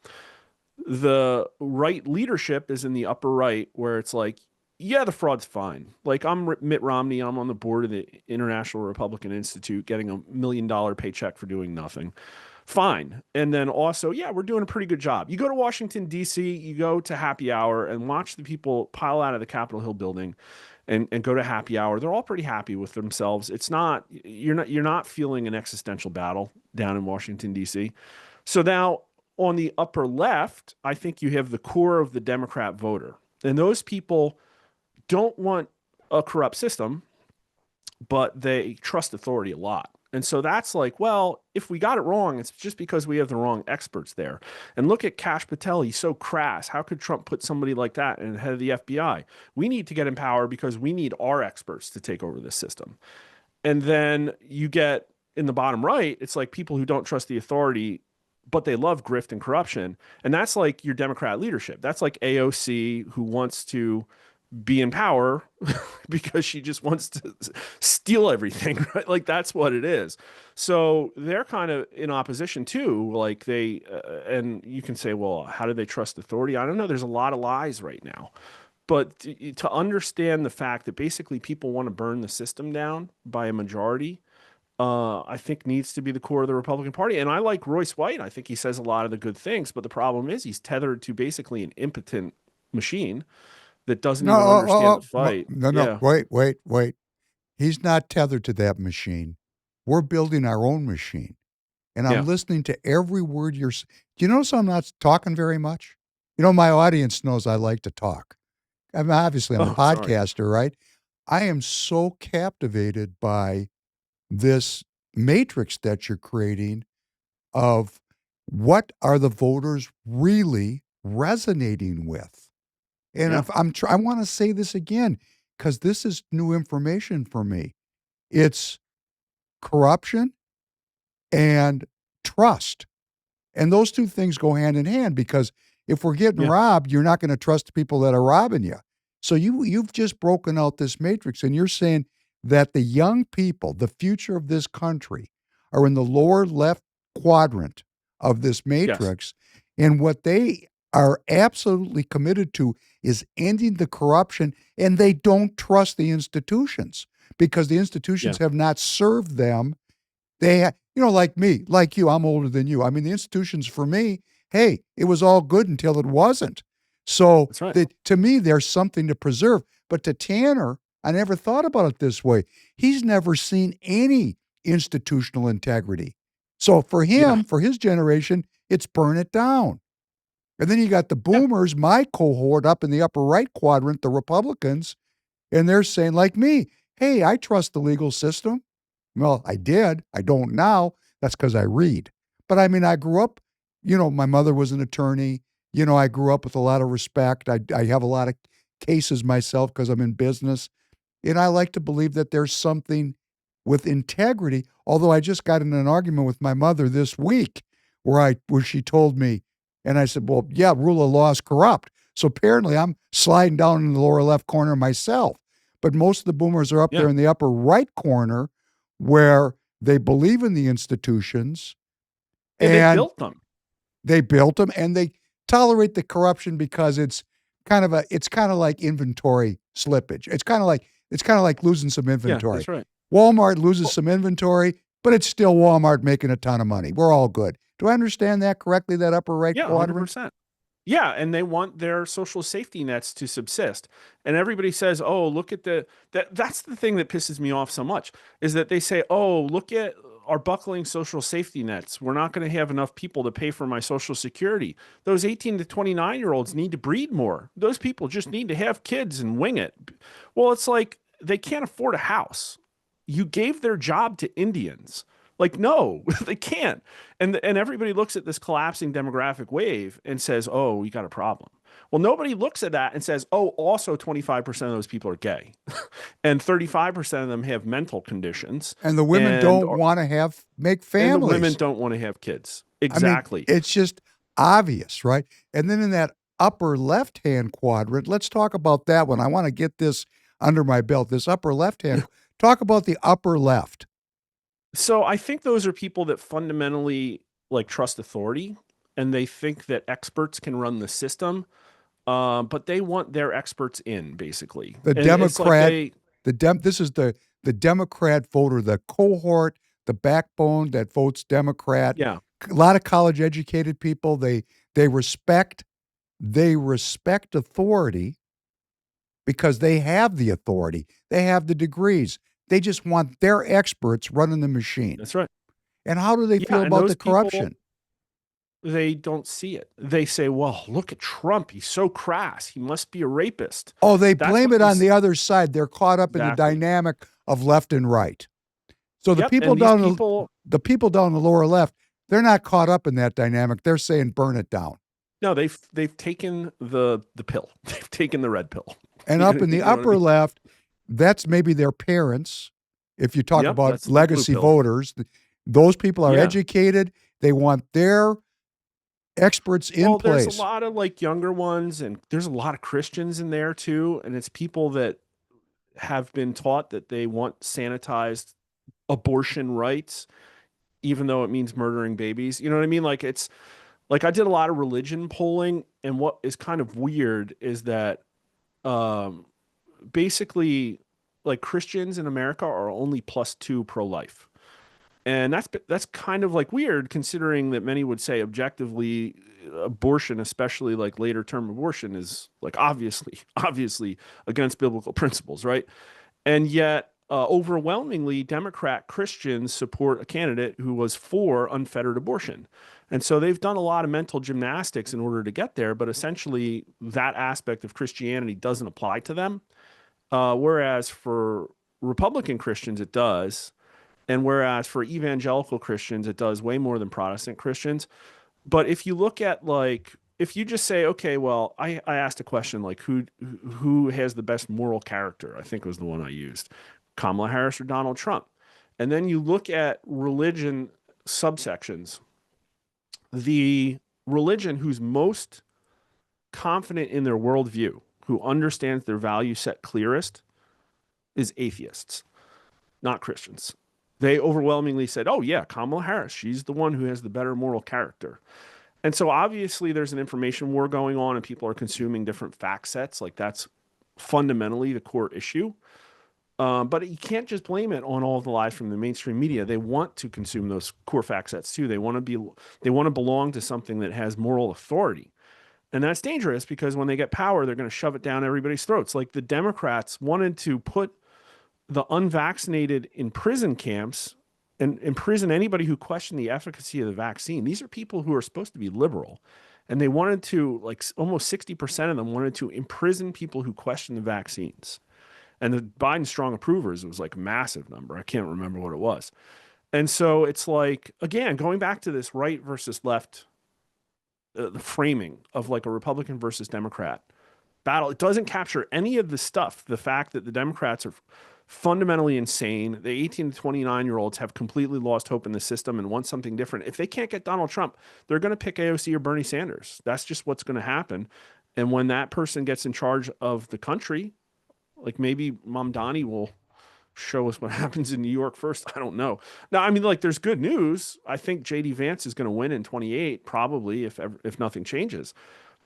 The right leadership is in the upper right where it's like, yeah, the fraud's fine. Like I'm Mitt Romney. I'm on the board of the International Republican Institute getting $1 million paycheck for doing nothing. Fine. And then also, yeah, we're doing a pretty good job. You go to Washington, D.C., you go to happy hour and watch the people pile out of the Capitol Hill building and go to happy hour. They're all pretty happy with themselves. It's not, you're not feeling an existential battle down in Washington, D.C. So now on the upper left, I think you have the core of the Democrat voter. And those people don't want a corrupt system, but they trust authority a lot. And so that's like, well, if we got it wrong, it's just because we have the wrong experts there. And look at Kash Patel. He's so crass. How could Trump put somebody like that in the head of the FBI? We need to get in power because we need our experts to take over this system. And then you get in the bottom right, it's like people who don't trust the authority, but they love grift and corruption. And that's like your Democrat leadership. That's like AOC, who wants to be in power because she just wants to steal everything, right? Like that's what it is. So they're kind of in opposition too. Like they, and you can say, well, how do they trust authority? I don't know. There's a lot of lies right now. But to understand the fact that basically people want to burn the system down by a majority, I think needs to be the core of the Republican Party. And I like Royce White. I think he says a lot of the good things, but the problem is he's tethered to basically an impotent machine that doesn't even understand the fight. No, Yeah. wait. He's not tethered to that machine. We're building our own machine. And I'm listening to every word you're saying. Do you notice I'm not talking very much? My audience knows I like to talk. I mean, obviously, I'm a podcaster, right? I am so captivated by this matrix that you're creating of what are the voters really resonating with. And if I want to say this again, because this is new information for me. It's corruption and trust. And those two things go hand in hand, because if we're getting robbed, you're not going to trust the people that are robbing you. So you've just broken out this matrix, and you're saying that the young people, the future of this country, are in the lower left quadrant of this matrix. And what they are absolutely committed to is ending the corruption, and they don't trust the institutions because the institutions Yeah. have not served them. Like me, like you, I'm older than you. I mean, the institutions for me, hey, it was all good until it wasn't. So That's right. to me, there's something to preserve. But to Tanner, I never thought about it this way. He's never seen any institutional integrity. So for Yeah. him, for his generation, it's burn it down. And then you got the Yeah. boomers, my cohort up in the upper right quadrant, the Republicans, and they're saying, like me, hey, I trust the legal system. Well, I did. I don't now. That's because I read. But I mean, I grew up, my mother was an attorney. I grew up with a lot of respect. I have a lot of cases myself because I'm in business. And I like to believe that there's something with integrity. Although I just got in an argument with my mother this week where she told me, and I said, well, yeah, rule of law is corrupt. So apparently I'm sliding down in the lower left corner myself. But most of the boomers are up Yeah. there in the upper right corner where they believe in the institutions And they and built them. they built them and they tolerate the corruption because it's kind of like inventory slippage. It's kind of like losing some Yeah, inventory. that's right. Walmart loses Well, some inventory, but it's still Walmart making a ton of money. We're all good. Do I understand that correctly, that upper right yeah, quadrant? 100%. Yeah, and they want their social safety nets to subsist. And everybody says, "Oh, look at that's the thing that pisses me off so much is that they say, "Oh, look at our buckling social safety nets. We're not going to have enough people to pay for my social security. Those 18 to 29-year-olds need to breed more. Those people just need to have kids and wing it." Well, it's like they can't afford a house. You gave their job to Indians. Like, no, they can't. And everybody looks at this collapsing demographic wave and says, "Oh, we got a problem." Well, nobody looks at that and says, "Oh, also 25% of those people are gay, and 35% of them have mental conditions, And the women and don't want to make and the women families. don't want to have kids." I mean, Exactly. it's just obvious, right? And then in that upper left-hand quadrant, let's talk about that one. I want to get this under my belt. This upper left-hand, talk about the upper left. So I think those are people that fundamentally like trust authority, and they think that experts can run the system, but they want their experts in basically, The and it's like Democrat, this is the Democrat voter, the cohort, the backbone that votes Democrat. yeah. A lot of college educated people, they respect authority because they have the authority. They have the degrees. They just want their experts running the machine. That's right. And how do they Yeah, feel and about those the people, corruption? they don't see it. They say, "Well, look at Trump. He's so crass. He must be a rapist." Oh, they That's blame what it on the other side. They're caught up in the exactly. dynamic of left and right. So Yep, and these people, the people down the lower left, they're not caught up in that dynamic. They're saying burn it down. no, they've taken the pill. They've taken the red pill. And You up in the know what I upper mean? left, that's maybe their parents. If you talk Yep, about that's the blue legacy pill. voters, those people are Yeah. educated. They want their experts in Well, there's a place. lot of like younger ones, and there's a lot of Christians in there too, and it's people that have been taught that they want sanitized abortion rights, even though it means murdering babies. You know what I mean? Like it's like I did a lot of religion polling, and what is kind of weird is that um, basically, like Christians in America are only +2 pro-life, and that's kind of like weird considering that many would say objectively, abortion, especially like later term abortion, is like obviously against biblical principles, right? And yet, overwhelmingly, Democrat Christians support a candidate who was for unfettered abortion. And so they've done a lot of mental gymnastics in order to get there, but essentially that aspect of Christianity doesn't apply to them. Whereas for Republican Christians, it does. And whereas for evangelical Christians, it does way more than Protestant Christians. But if you look at like, if you just say, okay, well, I asked a question like who has the best moral character? I think was the one I used, Kamala Harris or Donald Trump. And then you look at religion subsections. The religion who's most confident in their worldview, who understands their value set clearest, is atheists, not Christians. They overwhelmingly said, "Oh yeah, Kamala Harris, she's the one who has the better moral character." And so obviously there's an information war going on and people are consuming different fact sets. Like that's fundamentally the core issue. But you can't just blame it on all the lies from the mainstream media. They want to consume those core fact sets too. They want to belong to something that has moral authority. And that's dangerous because when they get power, they're going to shove it down everybody's throats. Like the Democrats wanted to put the unvaccinated in prison camps and imprison anybody who questioned the efficacy of the vaccine. These are people who are supposed to be liberal. And they wanted to, like almost 60% of them wanted to imprison people who questioned the vaccines. And the Biden strong approvers was like a massive number. I can't remember what it was. And so it's like, again, going back to this right versus left, the framing of like a Republican versus Democrat battle, it doesn't capture any of the stuff. The fact that the Democrats are fundamentally insane. The 18 to 29-year-olds have completely lost hope in the system and want something different. If they can't get Donald Trump, they're going to pick AOC or Bernie Sanders. That's just what's going to happen. And when that person gets in charge of the country, like maybe Mom Donnie will show us what happens in New York first. I don't know. Now, I mean, like, there's good news. I think J.D. Vance is going to win in 28, probably, if nothing changes.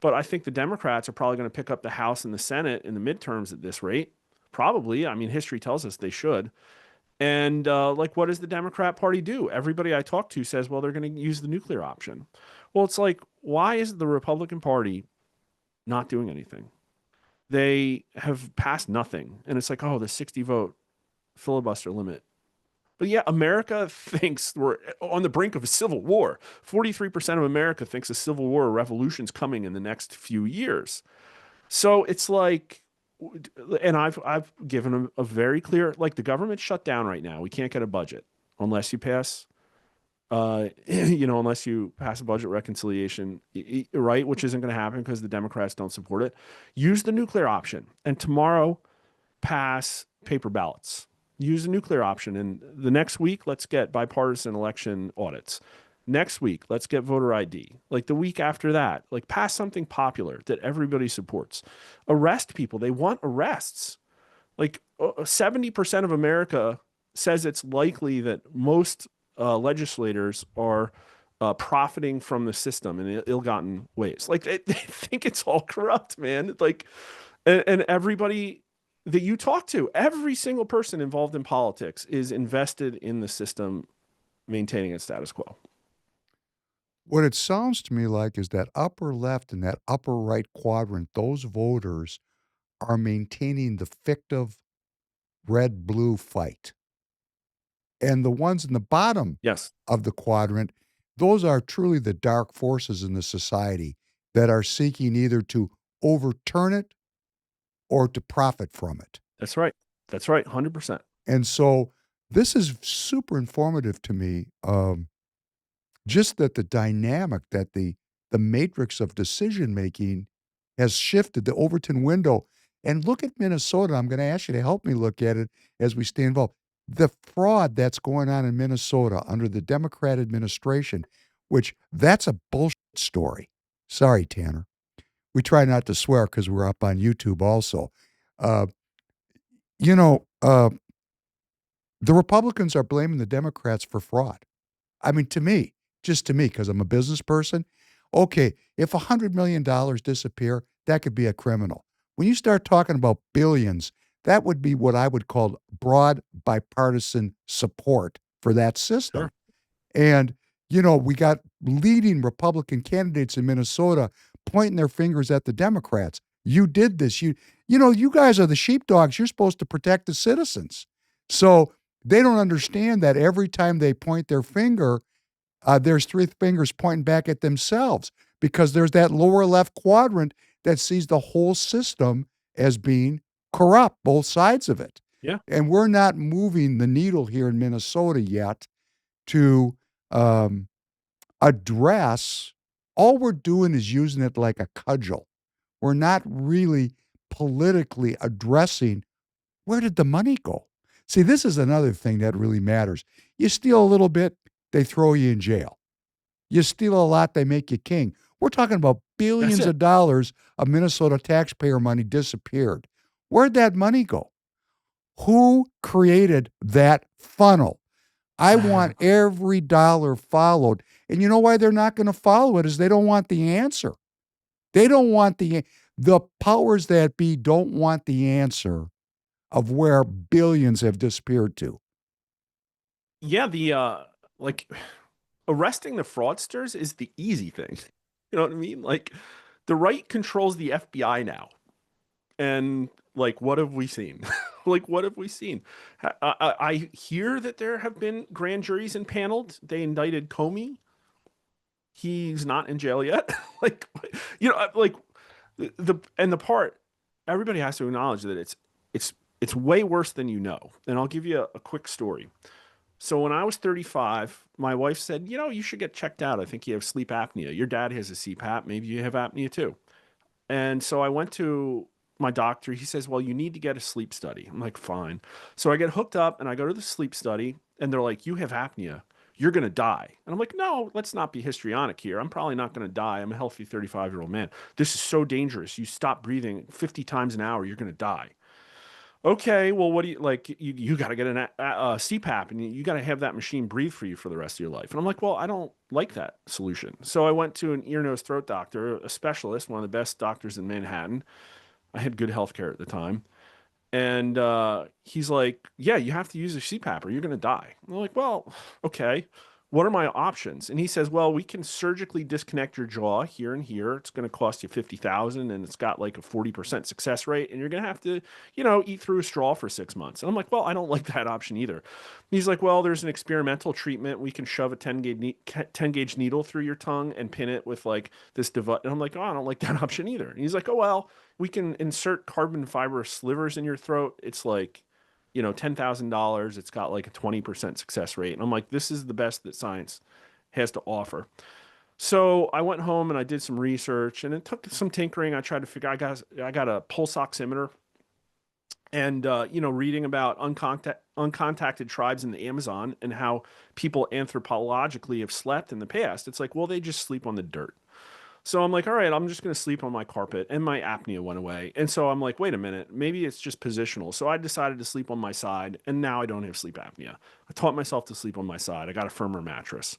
But I think the Democrats are probably going to pick up the House and the Senate in the midterms at this rate. Probably. I mean, history tells us they should. And like, what does the Democrat Party do? Everybody I talk to says, well, they're going to use the nuclear option. Well, it's like, why is the Republican Party not doing anything? They have passed nothing. And it's like, oh, the 60 vote filibuster limit. But yeah, America thinks we're on the brink of a civil war. 43% of America thinks a civil war or revolution's coming in the next few years. So it's like, and I've given them a very clear, like the government's shut down right now. We can't get a budget unless you pass, unless you pass a budget reconciliation, right? Which isn't going to happen because the Democrats don't support it. Use the nuclear option, and tomorrow pass paper ballots. Use the nuclear option, and the next week let's get bipartisan election audits. Next week, let's get voter ID. Like the week after that, like pass something popular that everybody supports. Arrest people. They want arrests. Like 70% of America says it's likely that most legislators are profiting from the system in ill-gotten ways. Like they think it's all corrupt, man. Like, and everybody that you talk to, every single person involved in politics is invested in the system maintaining its status quo. What it sounds to me like is that upper left and that upper right quadrant, those voters are maintaining the fictive red-blue fight. And the ones in the bottom Yes. of the quadrant, those are truly the dark forces in the society that are seeking either to overturn it or to profit from it. That's right. That's right. 100%. And so this is super informative to me. Just that the dynamic, that the matrix of decision making has shifted, the Overton window. And look at Minnesota. I'm going to ask you to help me look at it as we stay involved. The fraud that's going on in Minnesota under the Democrat administration, which that's a bullshit story. Sorry, Tanner. We try not to swear because we're up on YouTube also. The Republicans are blaming the Democrats for fraud. I mean, just to me, because I'm a business person, okay, if $100 million disappear, that could be a criminal. When you start talking about billions, that would be what I would call broad bipartisan support for that system. Sure. And, we got leading Republican candidates in Minnesota pointing their fingers at the Democrats. You did this. You guys are the sheepdogs. You're supposed to protect the citizens. So they don't understand that every time they point their finger, there's three fingers pointing back at themselves, because there's that lower left quadrant that sees the whole system as being corrupt, both sides of it. Yeah. And we're not moving the needle here in Minnesota yet to address. All we're doing is using it like a cudgel. We're not really politically addressing, where did the money go? See, this is another thing that really matters. You steal a little bit, they throw you in jail. You steal a lot, they make you king. We're talking about billions of dollars of Minnesota taxpayer money disappeared. Where'd that money go? Who created that funnel? I want every dollar followed. And you know why they're not going to follow it is they don't want the answer. They don't want the powers that be don't want the answer of where billions have disappeared to. Yeah, like arresting the fraudsters is the easy thing. You know what I mean? Like the right controls the FBI now. And like, what have we seen? Like, what have we seen? I hear that there have been grand juries impaneled. They indicted Comey. He's not in jail yet. Like, like the part everybody has to acknowledge that it's way worse than you know. And I'll give you a quick story. So when I was 35, my wife said, you should get checked out. I think you have sleep apnea. Your dad has a CPAP. Maybe you have apnea too. And so I went to my doctor. He says, well, you need to get a sleep study. I'm like, fine. So I get hooked up and I go to the sleep study and they're like, you have apnea. You're going to die. And I'm like, no, let's not be histrionic here. I'm probably not going to die. I'm a healthy 35-year-old man. This is so dangerous. You stop breathing 50 times an hour, you're going to die. Okay, well, what do you like? You got to get a CPAP and you got to have that machine breathe for you for the rest of your life. And I'm like, well, I don't like that solution. So I went to an ear, nose, throat doctor, a specialist, one of the best doctors in Manhattan. I had good health care at the time. And he's like, yeah, you have to use a CPAP or you're going to die. I'm like, well, okay. What are my options? And he says, well, we can surgically disconnect your jaw here and here. It's going to cost you $50,000 and it's got like a 40% success rate. And you're going to have to, eat through a straw for 6 months. And I'm like, well, I don't like that option either. And he's like, well, there's an experimental treatment. We can shove a 10 gauge needle through your tongue and pin it with like this device. And I'm like, oh, I don't like that option either. And he's like, oh, well, we can insert carbon fiber slivers in your throat. It's like, $10,000. It's got like a 20% success rate. And I'm like, this is the best that science has to offer. So I went home and I did some research and it took some tinkering. I tried to figure, I got a pulse oximeter and, reading about uncontacted tribes in the Amazon and how people anthropologically have slept in the past. It's like, well, they just sleep on the dirt. So I'm like, all right, I'm just going to sleep on my carpet and my apnea went away. And so I'm like, wait a minute, maybe it's just positional. So I decided to sleep on my side and now I don't have sleep apnea. I taught myself to sleep on my side. I got a firmer mattress.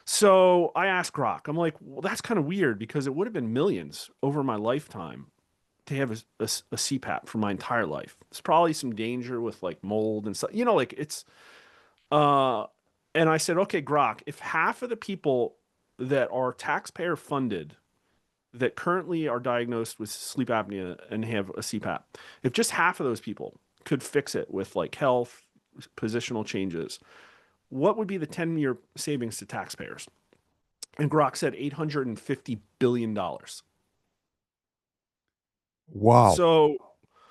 So I asked Grok, I'm like, well, that's kind of weird because it would have been millions over my lifetime to have a CPAP for my entire life. There's probably some danger with like mold and stuff, like it's, and I said, okay, Grok, if half of the people that are taxpayer funded that currently are diagnosed with sleep apnea and have a CPAP, if just half of those people could fix it with like health, positional changes, what would be the 10-year savings to taxpayers? And Grok said $850 billion. Wow. So,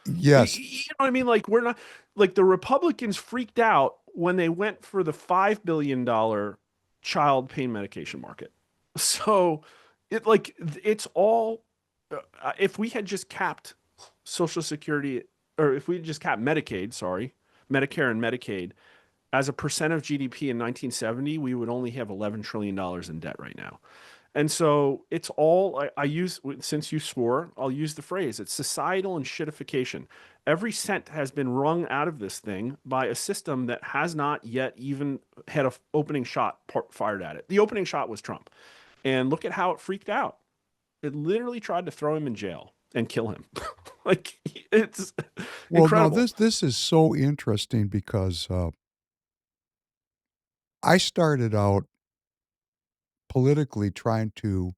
Yes. you know what I mean? Like, we're not, like, the Republicans freaked out when they went for the $5 billion child pain medication market. So, it's all, if we had just capped Social Security, or if we had just capped Medicaid, Medicare and Medicaid, as a percent of GDP in 1970, we would only have $11 trillion in debt right now. And so it's all, I use, since you swore, I'll use the phrase, it's societal and shitification. Every cent has been wrung out of this thing by a system that has not yet even had an opening shot fired at it. The opening shot was Trump. And look at how it freaked out. It literally tried to throw him in jail and kill him. Like, it's incredible. Now this is so interesting because I started out politically trying to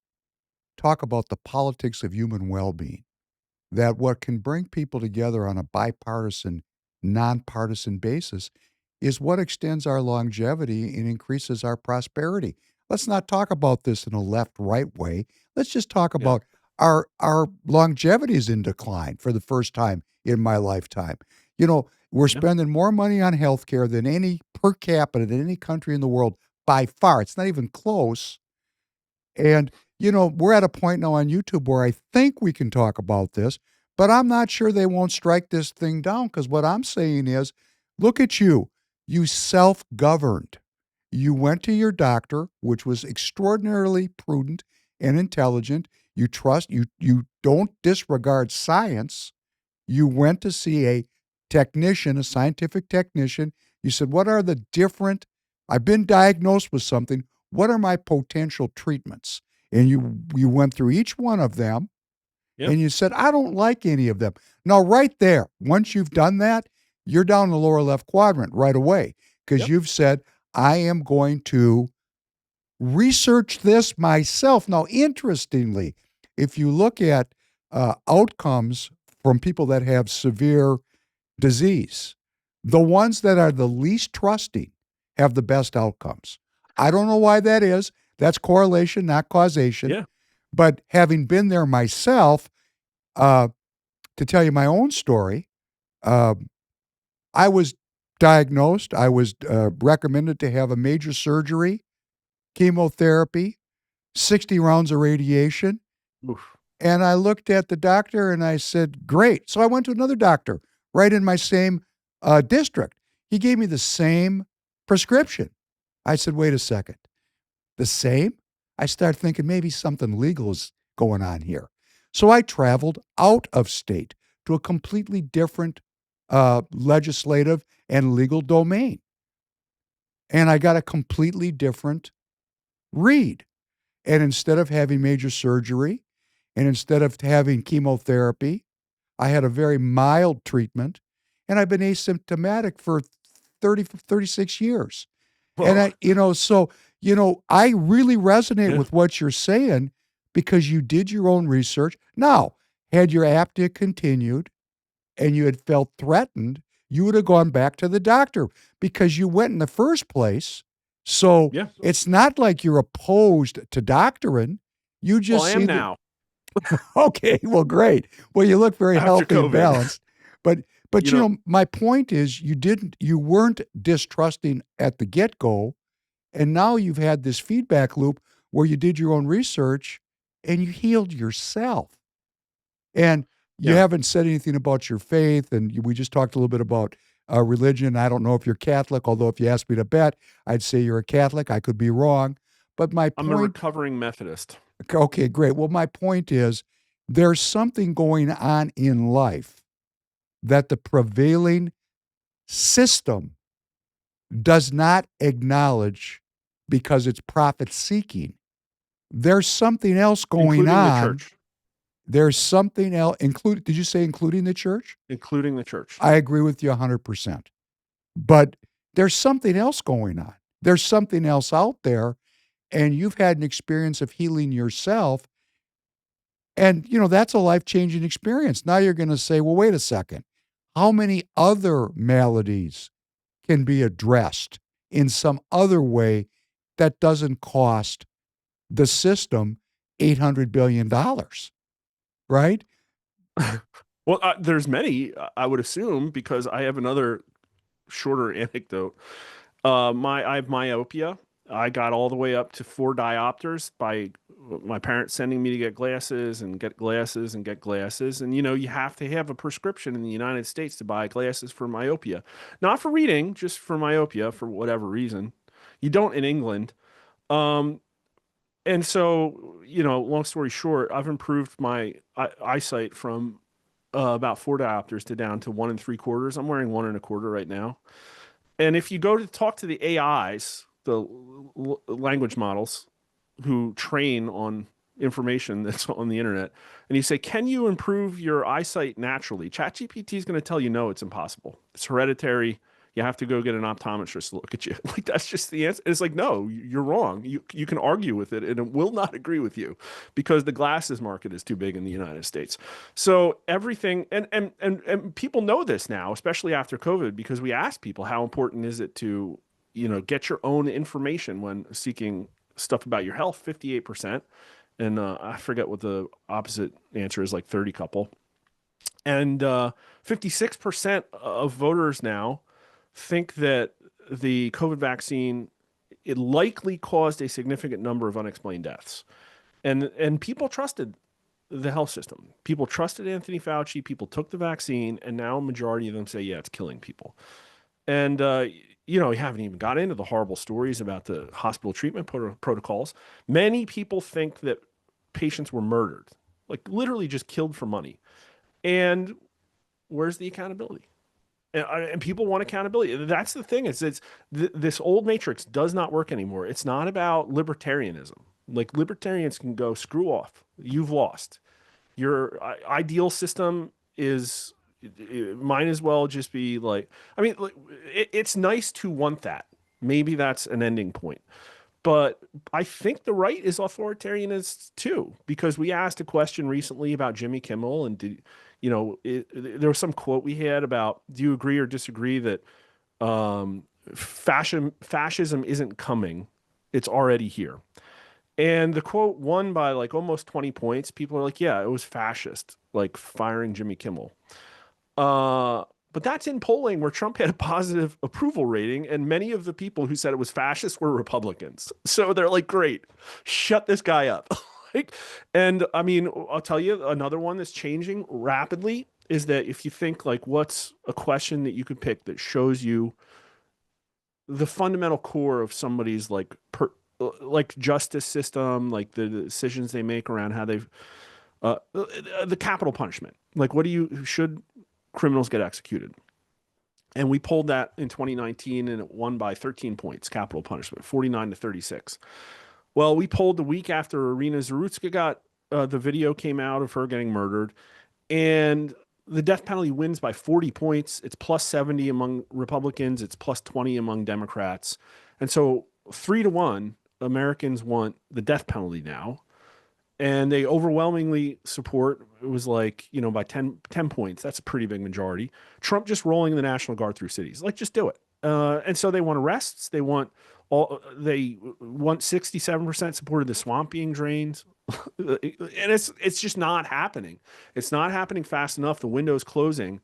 talk about the politics of human well-being, that what can bring people together on a bipartisan, nonpartisan basis is what extends our longevity and increases our prosperity. Let's not talk about this in a left-right way. Let's just talk Yeah. about our longevity is in decline for the first time in my lifetime. We're Yeah. spending more money on healthcare than any per capita than any country in the world by far. It's not even close. And, we're at a point now on YouTube where I think we can talk about this, but I'm not sure they won't strike this thing down because what I'm saying is, look at you. You self-governed. You went to your doctor, which was extraordinarily prudent and intelligent. You trust, you don't disregard science. You went to see a technician, a scientific technician. You said, what are the different, I've been diagnosed with something. what are my potential treatments? And you went through each one of them Yeah. and you said, I don't like any of them. Now, right there, once you've done that, you're down the lower left quadrant right away because Yep. you've said, I am going to research this myself. Now, interestingly, if you look at outcomes from people that have severe disease, the ones that are the least trusting have the best outcomes. I don't know why that is. That's correlation, not causation. Yeah. But having been there myself, uh, to tell you my own story, uh, I was diagnosed. I was recommended to have a major surgery, chemotherapy, 60 rounds of radiation. Oof. And I looked at the doctor and I said, great. So I went to another doctor right in my same district. He gave me the same prescription. I said, wait a second. The same? I started thinking maybe something legal is going on here. So I traveled out of state to a completely different legislative and legal domain. And I got a completely different read. And instead of having major surgery and instead of having chemotherapy, I had a very mild treatment and I've been asymptomatic for 36 years. And Whoa. I really resonate Yeah. with what you're saying because you did your own research. Now, had your apnea continued and you had felt threatened, you would have gone back to the doctor because you went in the first place. So Yeah. it's not like you're opposed to doctoring. You Well, just I see am that, now okay, well, great. Well, you look very after healthy and COVID. balanced. But You know, my point is you weren't distrusting at the get-go, and now you've had this feedback loop where you did your own research and you healed yourself. And you yeah, haven't said anything about your faith, and we just talked a little bit about religion. I don't know if you're Catholic, although if you asked me to bet, I'd say you're a Catholic. I could be wrong. But my I'm a point, recovering Methodist. okay, great. Well, my point is there's something going on in life that the prevailing system does not acknowledge because it's profit seeking. There's something else going Including the on. church. There's something else, did you say including the church? Including the church. I agree with you 100%. But there's something else going on. There's something else out there, and you've had an experience of healing yourself. And, that's a life changing experience. Now you're going to say, well, wait a second. How many other maladies can be addressed in some other way that doesn't cost the system $800 billion, right? Well, there's many, I would assume, because I have another shorter anecdote. I have myopia. I got all the way up to 4 diopters by my parents sending me to get glasses and get glasses and get glasses. And you have to have a prescription in the United States to buy glasses for myopia, not for reading, just for myopia for whatever reason. You don't in England. Um, and so, long story short, I've improved my eyesight from about 4 diopters to down to 1 3/4. I'm wearing 1 1/4 right now. And if you go to talk to the AIs, the language models who train on information that's on the internet, and you say, "Can you improve your eyesight naturally?" ChatGPT is going to tell you, "No, it's impossible. It's hereditary. You have to go get an optometrist to look at you." Like that's just the answer. It's like, no, you're wrong. You can argue with it, and it will not agree with you because the glasses market is too big in the United States. So everything, and people know this now, especially after COVID, because we asked people how important is it to get your own information when seeking stuff about your health. 58%, and I forget what the opposite answer is, like 30 couple, and 56% of voters now think that the COVID vaccine, it likely caused a significant number of unexplained deaths. And people trusted the health system. People trusted Anthony Fauci. People took the vaccine, and now a majority of them say, yeah, it's killing people. And you haven't even got into the horrible stories about the hospital treatment protocols. Many people think that patients were murdered, like literally just killed for money. And where's the accountability? And people want accountability. That's the thing. This old matrix does not work anymore. It's not about libertarianism. Like libertarians can go screw off. You've lost. Your ideal system is it might as well just be like. I mean, like, it's nice to want that. Maybe that's an ending point. But I think the right is authoritarianist too, because we asked a question recently about Jimmy Kimmel, and there was some quote we had about, do you agree or disagree that fascism isn't coming, it's already here? And the quote won by like almost 20 points. People are like, yeah, it was fascist, like firing Jimmy Kimmel. But that's in polling where Trump had a positive approval rating, and many of the people who said it was fascist were Republicans. So they're like, great, shut this guy up. And I mean, I'll tell you another one that's changing rapidly is that if you think like, what's a question that you could pick that shows you the fundamental core of somebody's like justice system, like the decisions they make around how they've the capital punishment. Like, should criminals get executed? And we polled that in 2019, and it won by 13 points, capital punishment, 49 to 36. Well, we polled the week after Irina Zarutska the video came out of her getting murdered, and the death penalty wins by 40 points. It's plus 70 among Republicans. It's plus 20 among Democrats. And so 3-1, Americans want the death penalty now. And they overwhelmingly support, it was like, by 10 points. That's a pretty big majority. Trump just rolling the National Guard through cities. Like, just do it. And so they want arrests. They want 67% supported the swamp being drained. And it's just not happening. It's not happening fast enough. The window's closing.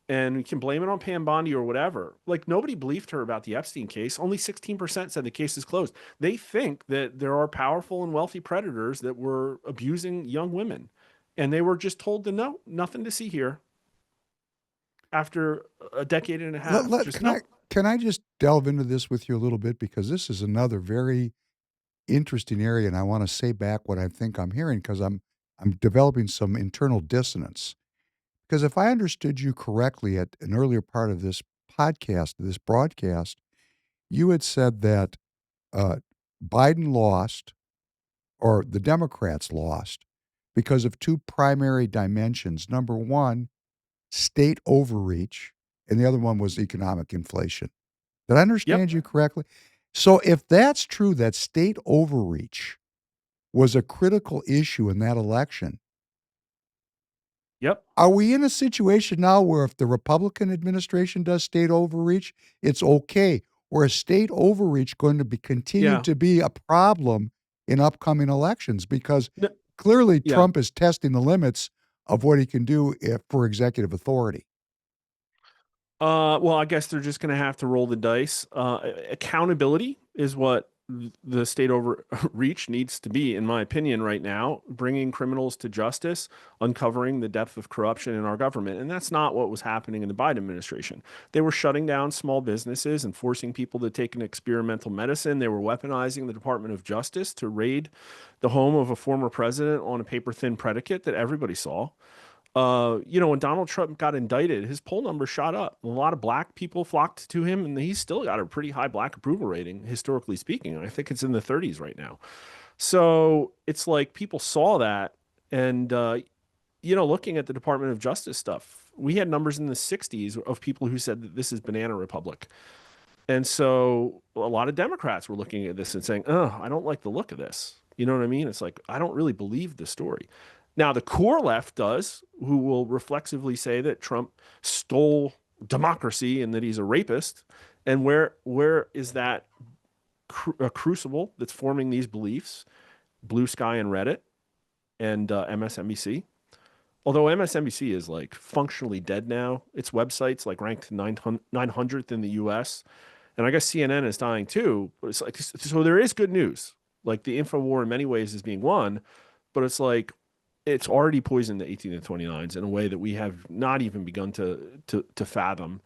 And we can blame it on Pam Bondi or whatever. Like, nobody believed her about the Epstein case. Only 16% said the case is closed. They think that there are powerful and wealthy predators that were abusing young women. And they were just told to no, nothing to see here after a decade and a half. Can I just delve into this with you a little bit? Because this is another very interesting area, and I want to say back what I think I'm hearing, because I'm developing some internal dissonance. Because if I understood you correctly at an earlier part of this broadcast, you had said that uh, Biden lost, or the Democrats lost, because of two primary dimensions. Number one, state overreach, and the other one was economic inflation. Did I Yep. understand you correctly? So if that's true, that state overreach was a critical issue in that election, Yep. are we in a situation now where if the Republican administration does state overreach, it's okay? Or is state overreach going to continue Yeah. to be a problem in upcoming elections? Because No, clearly yeah. Trump is testing the limits of what he can do for executive authority. Well, I guess they're just going to have to roll the dice. Accountability is what the state overreach needs to be, in my opinion, right now, bringing criminals to justice, uncovering the depth of corruption in our government. And that's not what was happening in the Biden administration. They were shutting down small businesses and forcing people to take an experimental medicine. They were weaponizing the Department of Justice to raid the home of a former president on a paper-thin predicate that everybody saw. When Donald Trump got indicted, his poll numbers shot up. A lot of black people flocked to him, and he's still got a pretty high black approval rating, historically speaking. I think it's in the 30s right now. So it's like people saw that, and looking at the Department of Justice stuff, we had numbers in the 60s of people who said that this is banana republic. And so a lot of Democrats were looking at this and saying, "Oh, I don't like the look of this." You know what I mean? It's like, I don't really believe the story. Now, the core left does, who will reflexively say that Trump stole democracy and that he's a rapist. And where is that crucible that's forming these beliefs? Blue Sky and Reddit and MSNBC. Although MSNBC is like functionally dead now, its website's like ranked 900th in the US. And I guess CNN is dying too. But it's like, so there is good news. Like, the info war in many ways is being won, but it's like, it's already poisoned the 18 and 29s in a way that we have not even begun to fathom.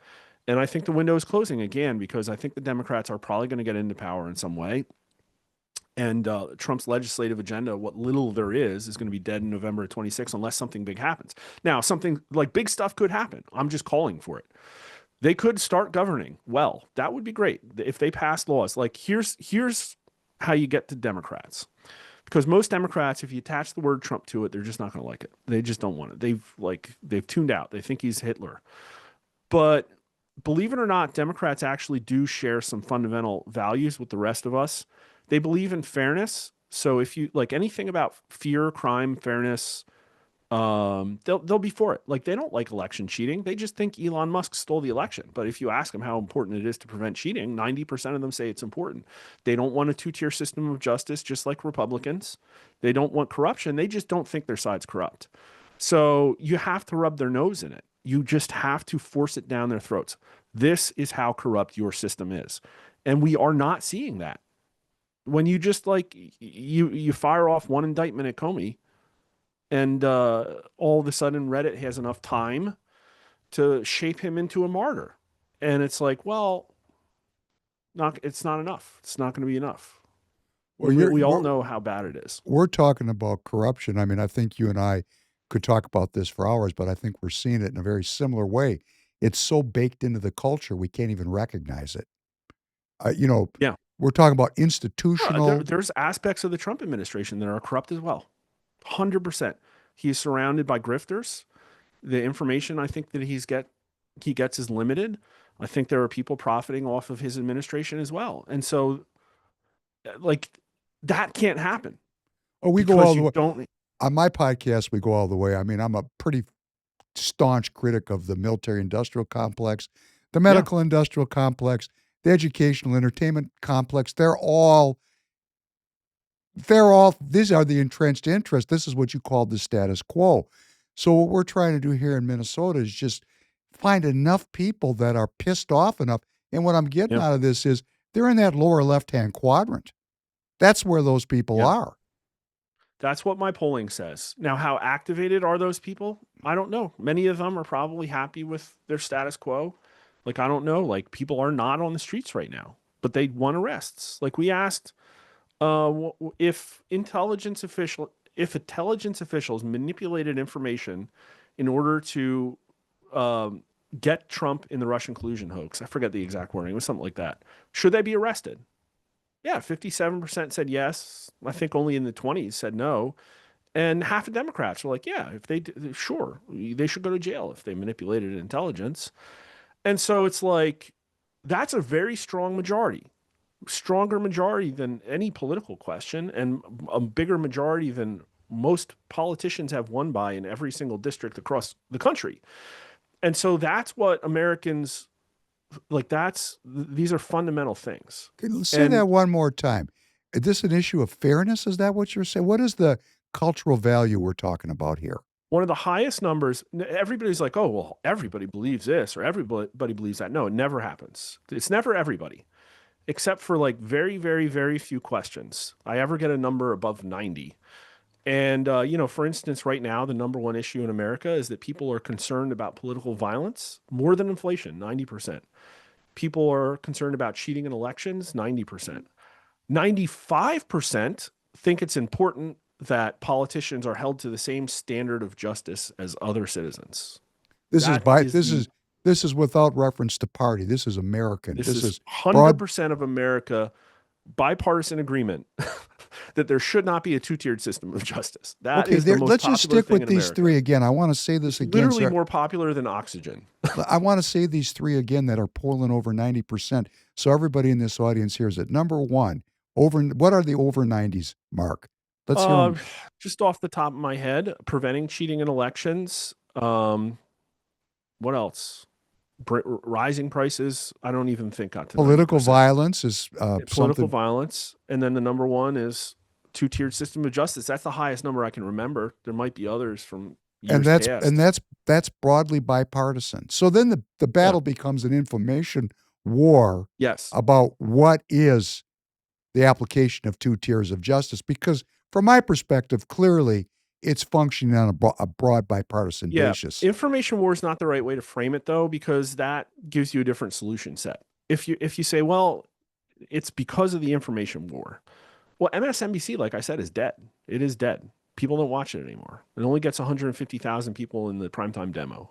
And I think the window is closing again, because I think the Democrats are probably going to get into power in some way. And Trump's legislative agenda, what little there is going to be dead in November of 26 unless something big happens. Now, something like big stuff could happen. I'm just calling for it. They could start governing well. That would be great if they passed laws. Like here's how you get to Democrats. Because most Democrats, if you attach the word Trump to it, they're just not going to like it. They just don't want it. They've tuned out. They think he's Hitler. But believe it or not, Democrats actually do share some fundamental values with the rest of us. They believe in fairness. So if you like anything about fear, crime, fairness, they'll be for it. Like they don't like election cheating. They just think Elon Musk stole the election. But if you ask them how important it is to prevent cheating, 90% of them say it's important. They don't want a two-tier system of justice, just like Republicans. They don't want corruption. They just don't think their side's corrupt. So you have to rub their nose in it. You just have to force it down their throats. This is how corrupt your system is. And we are not seeing that. When you just like, you fire off one indictment at Comey, and all of a sudden Reddit has enough time to shape him into a martyr. And it's like, well, it's not enough. It's not going to be enough. Well, we all know how bad it is. We're talking about corruption. I mean, I think you and I could talk about this for hours, but I think we're seeing it in a very similar way. It's so baked into the culture, we can't even recognize it. Yeah. We're talking about institutional. There's aspects of the Trump administration that are corrupt as well. 100%. He's surrounded by grifters. The information I think that he gets is limited. I think there are people profiting off of his administration as well. And so like that can't happen. Oh, we go all the way. Don't, on my podcast, we go all the way. I mean, I'm a pretty staunch critic of the military industrial complex, the medical industrial complex, the educational entertainment complex. These are the entrenched interests. This is what you call the status quo. So what we're trying to do here in Minnesota is just find enough people that are pissed off enough. And what I'm getting out of this is they're in that lower left-hand quadrant. That's where those people are. That's what my polling says. Now, how activated are those people? I don't know. Many of them are probably happy with their status quo. Like, I don't know. Like, people are not on the streets right now, but they want arrests. Like, we asked if intelligence officials manipulated information in order to get Trump in the Russian collusion hoax. I forget the exact wording. It was something like that. Should they be arrested? Yeah, 57% said yes. I think only in the 20s said no. And half of Democrats were like, yeah, if they sure, they should go to jail if they manipulated intelligence. And so it's like, that's a very strong majority, stronger majority than any political question, and a bigger majority than most politicians have won by in every single district across the country. And so that's what Americans like. These are fundamental things. Say that one more time. Is this an issue of fairness? Is that what you're saying? What is the cultural value we're talking about here? One of the highest numbers, everybody's like, oh, well, everybody believes this or everybody believes that. No, it never happens. It's never everybody, except for like very, very, very few questions. I ever get a number above 90. And, for instance, right now, the number one issue in America is that people are concerned about political violence more than inflation, 90%. People are concerned about cheating in elections, 90%. 95% think it's important that politicians are held to the same standard of justice as other citizens. This is without reference to party. This is American. This is 100% of America, bipartisan agreement that there should not be a two-tiered system of justice. That is the most let's just stick with these America. three again. I want to say this again. Literally more popular than oxygen. I want to say these three again that are polling over 90%. So everybody in this audience hears it. Number one, what are the over 90s, Mark? Let's hear them. Just off the top of my head, preventing cheating in elections. What else? Rising prices. I don't even think got to political violence is political violence, and then the number one is two-tiered system of justice. That's the highest number I can remember. There might be others from years past. And that's broadly bipartisan. So then the battle becomes an information war. Yes. About what is the application of two tiers of justice, because from my perspective, clearly it's functioning on a broad bipartisan basis. Information war is not the right way to frame it, though, because that gives you a different solution set. If you say, well, it's because of the information war. Well, MSNBC, like I said, is dead. It is dead. People don't watch it anymore. It only gets 150,000 people in the primetime demo.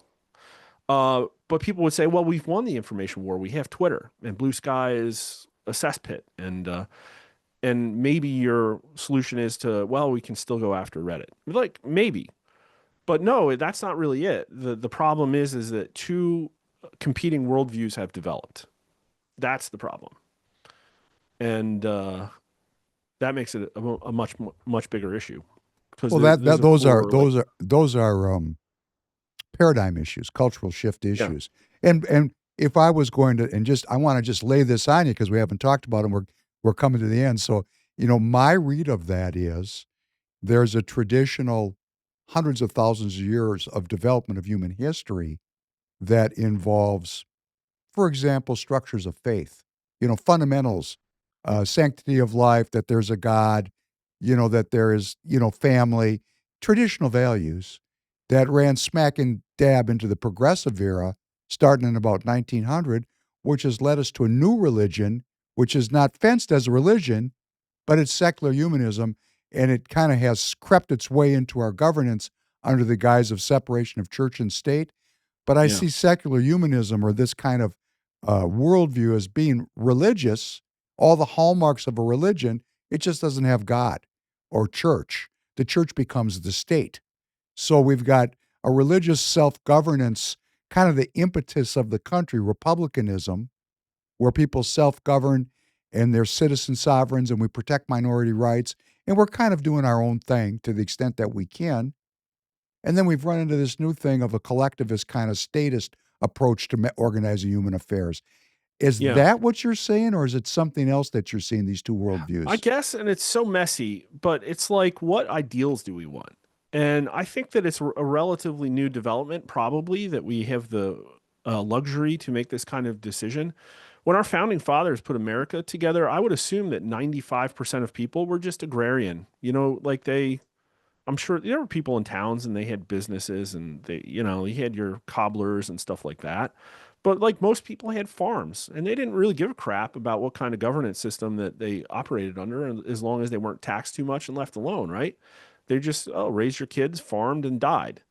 But people would say, well, we've won the information war. We have Twitter, and Blue Sky is a cesspit. And maybe your solution is to, well, we can still go after Reddit. Like, maybe. But no, that's not really it. The problem is that two competing worldviews have developed. That's the problem. And that makes it a much bigger issue. Because Well, there's a core, like, those are paradigm issues, cultural shift yeah, issues. And if I was going to, and just I want to just lay this on you because we haven't talked about them. We're coming to the end. So, my read of that is there's a traditional hundreds of thousands of years of development of human history that involves, for example, structures of faith, fundamentals, sanctity of life, that there's a God, that there is, family, traditional values that ran smack and dab into the progressive era, starting in about 1900, which has led us to a new religion, which is not fenced as a religion, but it's secular humanism, and it kind of has crept its way into our governance under the guise of separation of church and state. But I yeah, see secular humanism or this kind of worldview as being religious, all the hallmarks of a religion. It just doesn't have God or church. The church becomes the state. So we've got a religious self governance, kind of the impetus of the country, republicanism, where people self govern and they're citizen sovereigns and we protect minority rights. And we're kind of doing our own thing to the extent that we can. And then we've run into this new thing of a collectivist kind of statist approach to organizing human affairs. Is yeah. that what you're saying, or is it something else that you're seeing, these two I worldviews? guess, and it's so messy, but it's like, what ideals do we want? And I think that it's a relatively new development, probably, that we have the luxury to make this kind of decision. When our founding fathers put America together, I would assume that 95% of people were just agrarian. Like I'm sure there were people in towns and they had businesses and you had your cobblers and stuff like that. But like most people had farms and they didn't really give a crap about what kind of governance system that they operated under as long as they weren't taxed too much and left alone, right? They just, raised your kids, farmed and died.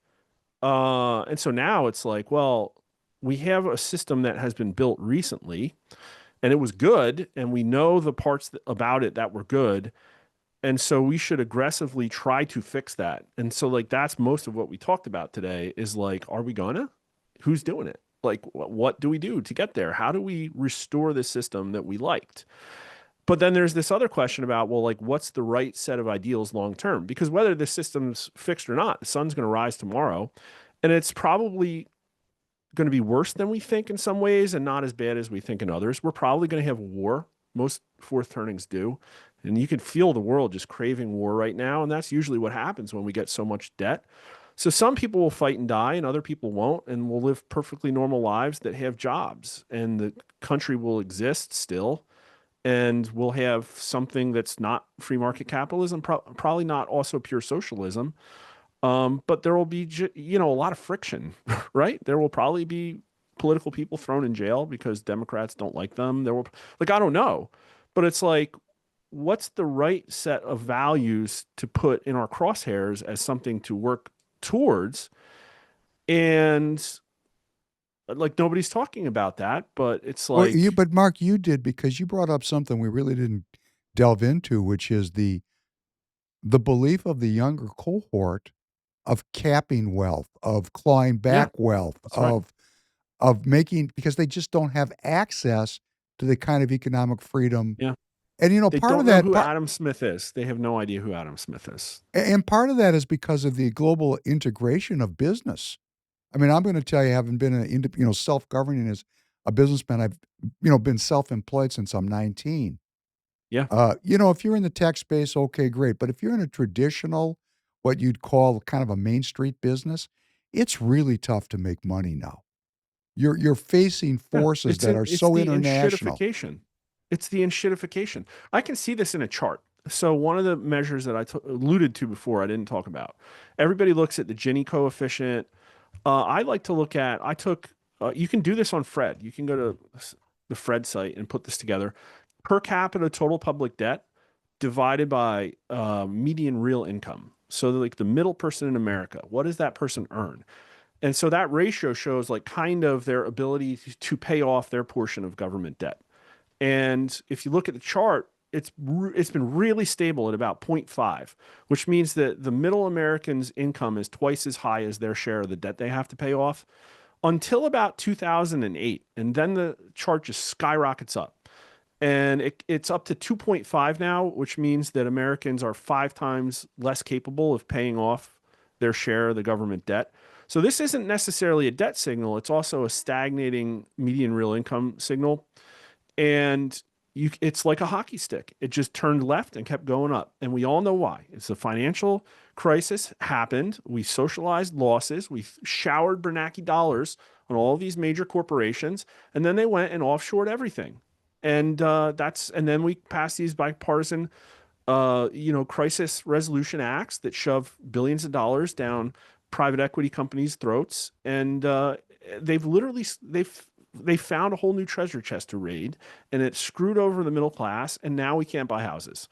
And so now it's like, well, we have a system that has been built recently and it was good. And we know the parts about it that were good, and so we should aggressively try to fix that. And so like that's most of what we talked about today is like, are we gonna? Who's doing it? Like what do we do to get there? How do we restore the system that we liked? But then there's this other question about, well, like what's the right set of ideals long term? Because whether the system's fixed or not, the sun's going to rise tomorrow, and it's probably going to be worse than we think in some ways and not as bad as we think in others. We're probably going to have war. Most fourth turnings do. And you can feel the world just craving war right now. And that's usually what happens when we get so much debt. So some people will fight and die and other people won't and will live perfectly normal lives that have jobs. And the country will exist still. And we'll have something that's not free market capitalism, probably not also pure socialism. But there will be, a lot of friction, right? There will probably be political people thrown in jail because Democrats don't like them. There will, like, I don't know, but it's like, what's the right set of values to put in our crosshairs as something to work towards? And like, nobody's talking about that, but it's Well, like, but Mark, you did, because you brought up something we really didn't delve into, which is the belief of the younger cohort of capping wealth, of clawing yeah, back wealth, that's right. of making, because they just don't have access to the kind of economic freedom. Yeah. And They part of don't know that who Adam Smith is. They have no idea who Adam Smith is. and part of that is because of the global integration of business. I mean, I'm going to tell you, having been self-governing as a businessman, I've been self-employed since I'm 19. Yeah. If you're in the tech space, okay, great. But if you're in a traditional, what you'd call kind of a Main Street business, it's really tough to make money now. You're facing Yeah, forces that are it's so the international. enshittification. It's the enshittification. I can see this in a chart. So one of the measures that I alluded to before, I didn't talk about. Everybody looks at the Gini coefficient. I like to look at. You can do this on Fred. You can go to the Fred site and put this together. Per capita total public debt divided by median real income. So like the middle person in America, what does that person earn? And so that ratio shows like kind of their ability to pay off their portion of government debt. And if you look at the chart, it's been really stable at about 0.5, which means that the middle American's income is twice as high as their share of the debt they have to pay off until about 2008. And then the chart just skyrockets up. And it's up to 2.5 now, which means that Americans are 5 times less capable of paying off their share of the government debt. So this isn't necessarily a debt signal. It's also a stagnating median real income signal. And it's like a hockey stick. It just turned left and kept going up. And we all know why. It's the financial crisis happened. We socialized losses. We showered Bernanke dollars on all of these major corporations. And then they went and offshored everything. And and then we passed these bipartisan, crisis resolution acts that shove billions of dollars down private equity companies' throats. And they found a whole new treasure chest to raid, and it screwed over the middle class, and now we can't buy houses.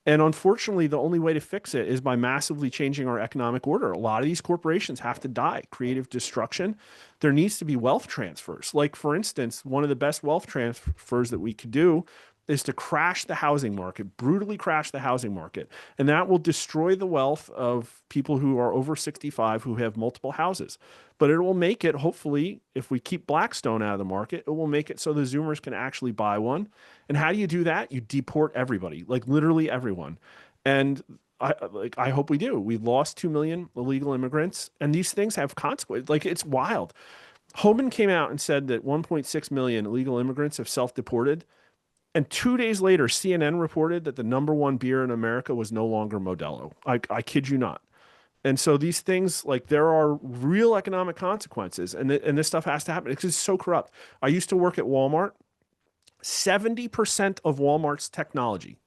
And unfortunately, the only way to fix it is by massively changing our economic order. A lot of these corporations have to die. Creative destruction. There needs to be wealth transfers. Like, for instance, one of the best wealth transfers that we could do is to crash the housing market, brutally crash the housing market. And that will destroy the wealth of people who are over 65 who have multiple houses. But it will make it, hopefully, if we keep Blackstone out of the market, it will make it so the Zoomers can actually buy one. And how do you do that? You deport everybody, like literally everyone. And I hope we do. We lost 2 million illegal immigrants, and these things have consequences. Like, it's wild. Homan came out and said that 1.6 million illegal immigrants have self-deported. And 2 days later, CNN reported that the #1 beer in America was no longer Modelo. I kid you not. And so these things, like, there are real economic consequences, and this stuff has to happen. It's just so corrupt. I used to work at Walmart. 70% of Walmart's technology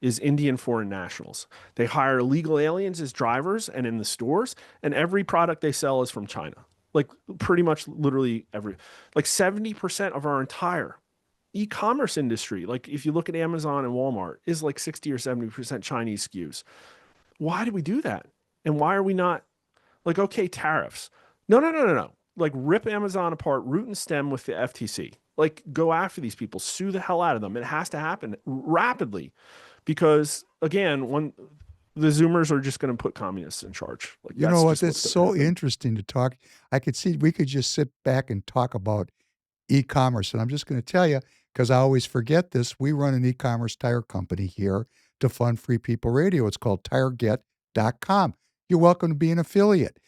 is Indian foreign nationals. They hire illegal aliens as drivers and in the stores, and every product they sell is from China. Like, pretty much literally like 70% of our entire e-commerce industry, like if you look at Amazon and Walmart, is like 60 or 70% Chinese SKUs. Why do we do that? And why are we not like, okay, tariffs? No. Like, rip Amazon apart, root and stem with the FTC. Like, go after these people, sue the hell out of them. It has to happen rapidly because, again, when the Zoomers are just going to put communists in charge. Like, You know what? It's so interesting to talk. I could see we could just sit back and talk about e-commerce. And I'm just going to tell you, because I always forget this, we run an e-commerce tire company here to fund Free People Radio. It's called TireGet.com. You're welcome to be an affiliate.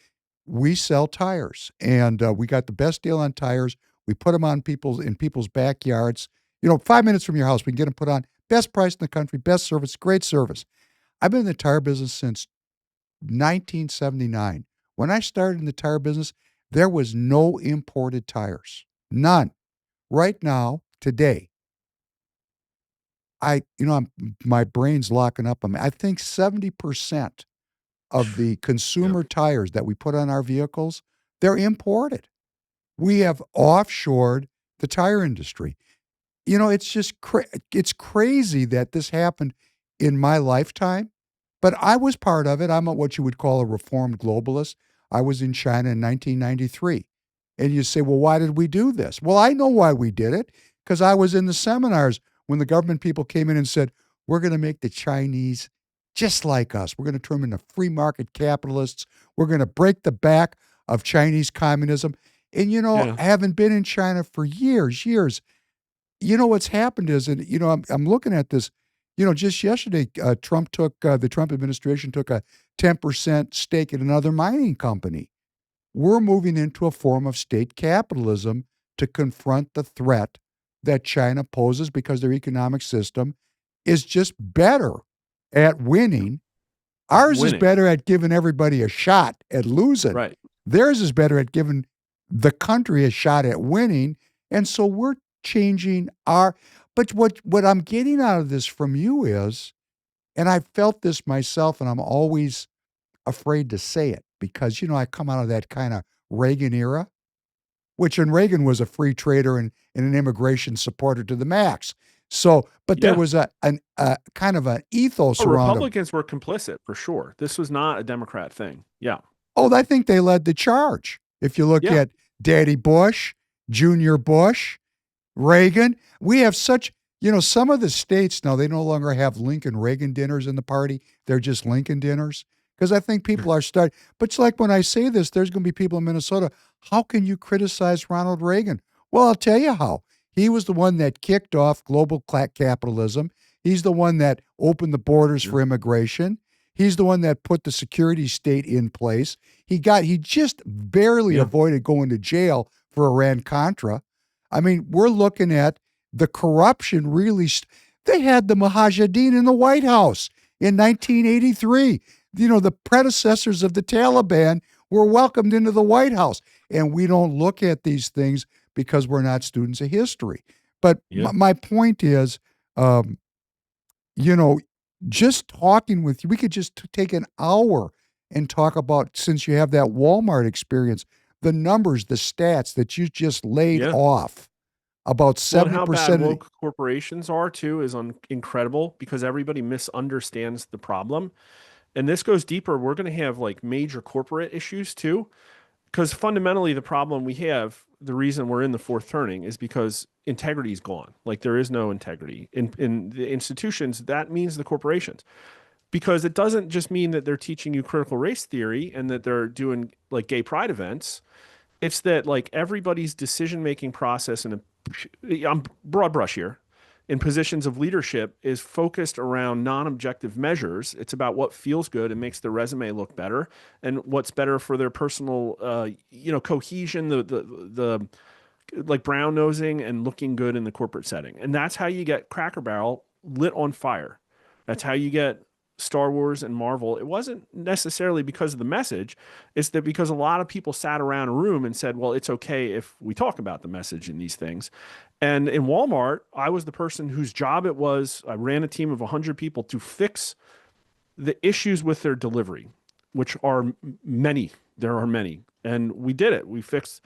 We sell tires, and we got the best deal on tires. We put them on people's backyards. 5 minutes from your house, we can get them put on. Best price in the country, best service, great service. I've been in the tire business since 1979. When I started in the tire business, there was no imported tires. None. Right now, today, my brain's locking up on me. I think 70% of the consumer tires that we put on our vehicles, they're imported. We have offshored the tire industry. It's just it's crazy that this happened in my lifetime, but I was part of it. I'm what you would call a reformed globalist. I was in China in 1993. And you say, well, why did we do this? Well, I know why we did it, because I was in the seminars when the government people came in and said, we're going to make the Chinese just like us. We're going to turn them into free market capitalists. We're going to break the back of Chinese communism. And, having been in China for years, what's happened is, and, I'm looking at this, just yesterday, the Trump administration took a 10% stake in another mining company. We're moving into a form of state capitalism to confront the threat that China poses because their economic system is just better at winning. Ours is better at giving everybody a shot at losing. Right. Theirs is better at giving the country a shot at winning. And so we're changing but what I'm getting out of this from you is, and I felt this myself, and I'm always afraid to say it because, I come out of that kind of Reagan era, which in Reagan was a free trader and an immigration supporter to the max. So, but there was a kind of an ethos around Republicans were complicit for sure. This was not a Democrat thing. Yeah. Oh, I think they led the charge. If you look Yeah. at Daddy Bush, Junior Bush, Reagan, we have such, some of the states now, they no longer have Lincoln Reagan dinners in the party. They're just Lincoln dinners. Because I think people are starting, but it's like when I say this, there's going to be people in Minnesota. How can you criticize Ronald Reagan? Well, I'll tell you how. He was the one that kicked off global capitalism. He's the one that opened the borders for immigration. He's the one that put the security state in place. He just barely avoided going to jail for Iran-Contra. I mean, we're looking at the corruption really. They had the Mujahideen in the White House in 1983. The predecessors of the Taliban were welcomed into the White House. And we don't look at these things because we're not students of history. But my point is, just talking with you, we could just take an hour and talk about, since you have that Walmart experience, the numbers, the stats that you just laid off. About 70% and how bad woke corporations are too is incredible, because everybody misunderstands the problem. And this goes deeper. We're going to have like major corporate issues too, because fundamentally the problem we have, the reason we're in the fourth turning, is because integrity is gone. Like there is no integrity in the institutions. That means the corporations, because it doesn't just mean that they're teaching you critical race theory and that they're doing like gay pride events. It's that like everybody's decision-making process, and I'm broad brush here, in positions of leadership is focused around non-objective measures. It's about what feels good and makes their resume look better, and what's better for their personal, cohesion, the like brown nosing and looking good in the corporate setting. And that's how you get Cracker Barrel lit on fire. That's how you get Star Wars and Marvel. It wasn't necessarily because of the message. It's that because a lot of people sat around a room and said, well, it's okay if we talk about the message in these things. And in Walmart, I was the person whose job it was. I ran a team of 100 people to fix the issues with their delivery, which are many. There are many. And we did it. We fixed